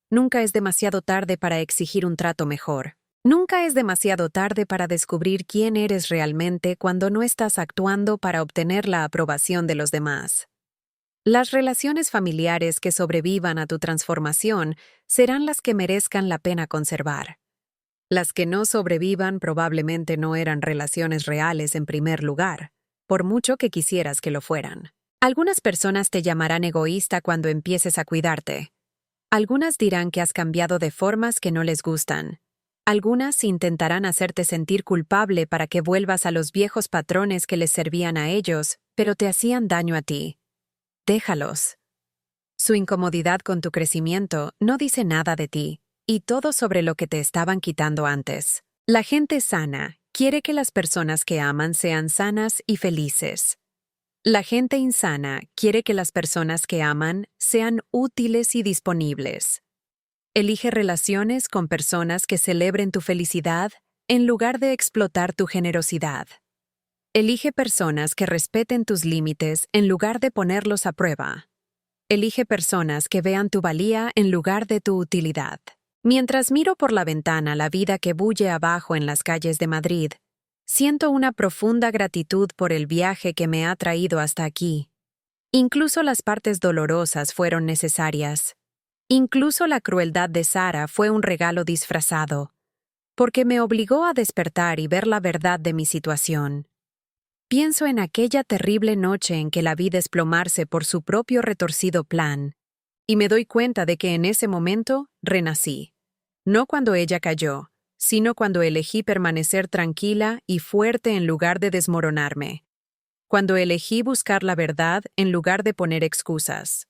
Speaker 1: Nunca es demasiado tarde para exigir un trato mejor. Nunca es demasiado tarde para descubrir quién eres realmente cuando no estás actuando para obtener la aprobación de los demás. Las relaciones familiares que sobrevivan a tu transformación serán las que merezcan la pena conservar. Las que no sobrevivan probablemente no eran relaciones reales en primer lugar, por mucho que quisieras que lo fueran. Algunas personas te llamarán egoísta cuando empieces a cuidarte. Algunas dirán que has cambiado de formas que no les gustan. Algunas intentarán hacerte sentir culpable para que vuelvas a los viejos patrones que les servían a ellos, pero te hacían daño a ti. Déjalos. Su incomodidad con tu crecimiento no dice nada de ti, y todo sobre lo que te estaban quitando antes. La gente sana quiere que las personas que aman sean sanas y felices. La gente insana quiere que las personas que aman sean útiles y disponibles. Elige relaciones con personas que celebren tu felicidad en lugar de explotar tu generosidad. Elige personas que respeten tus límites en lugar de ponerlos a prueba. Elige personas que vean tu valía en lugar de tu utilidad. Mientras miro por la ventana la vida que bulle abajo en las calles de Madrid, siento una profunda gratitud por el viaje que me ha traído hasta aquí. Incluso las partes dolorosas fueron necesarias. Incluso la crueldad de Sara fue un regalo disfrazado, porque me obligó a despertar y ver la verdad de mi situación. Pienso en aquella terrible noche en que la vi desplomarse por su propio retorcido plan, y me doy cuenta de que en ese momento renací. No cuando ella cayó, sino cuando elegí permanecer tranquila y fuerte en lugar de desmoronarme. Cuando elegí buscar la verdad en lugar de poner excusas.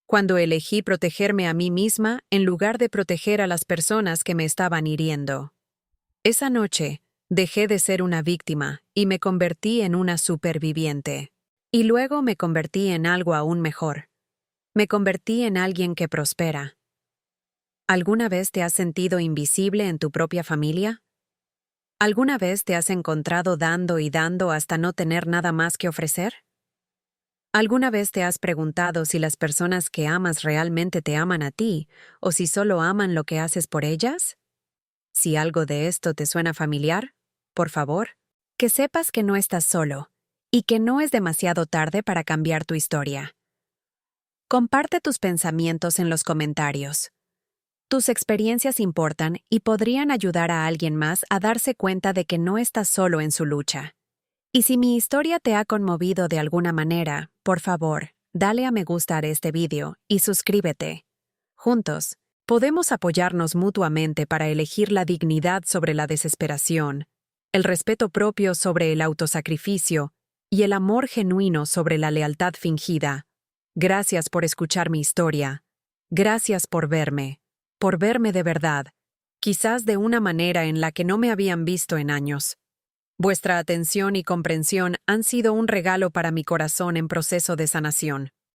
Speaker 1: Cuando elegí protegerme a mí misma en lugar de proteger a las personas que me estaban hiriendo. Esa noche, dejé de ser una víctima y me convertí en una superviviente. Y luego me convertí en algo aún mejor. Me convertí en alguien que prospera. ¿Alguna vez te has sentido invisible en tu propia familia? ¿Alguna vez te has encontrado dando y dando hasta no tener nada más que ofrecer? ¿Alguna vez te has preguntado si las personas que amas realmente te aman a ti o si solo aman lo que haces por ellas? Si algo de esto te suena familiar, por favor, que sepas que no estás solo y que no es demasiado tarde para cambiar tu historia. Comparte tus pensamientos en los comentarios. Tus experiencias importan y podrían ayudar a alguien más a darse cuenta de que no estás solo en su lucha. Y si mi historia te ha conmovido de alguna manera, por favor, dale a me gusta a este video y suscríbete. Juntos, podemos apoyarnos mutuamente para elegir la dignidad sobre la desesperación, el respeto propio sobre el autosacrificio y el amor genuino sobre la lealtad fingida. Gracias por escuchar mi historia. Gracias por verme de verdad. quizás de una manera en la que no me habían visto en años. Vuestra atención y comprensión han sido un regalo para mi corazón en proceso de sanación.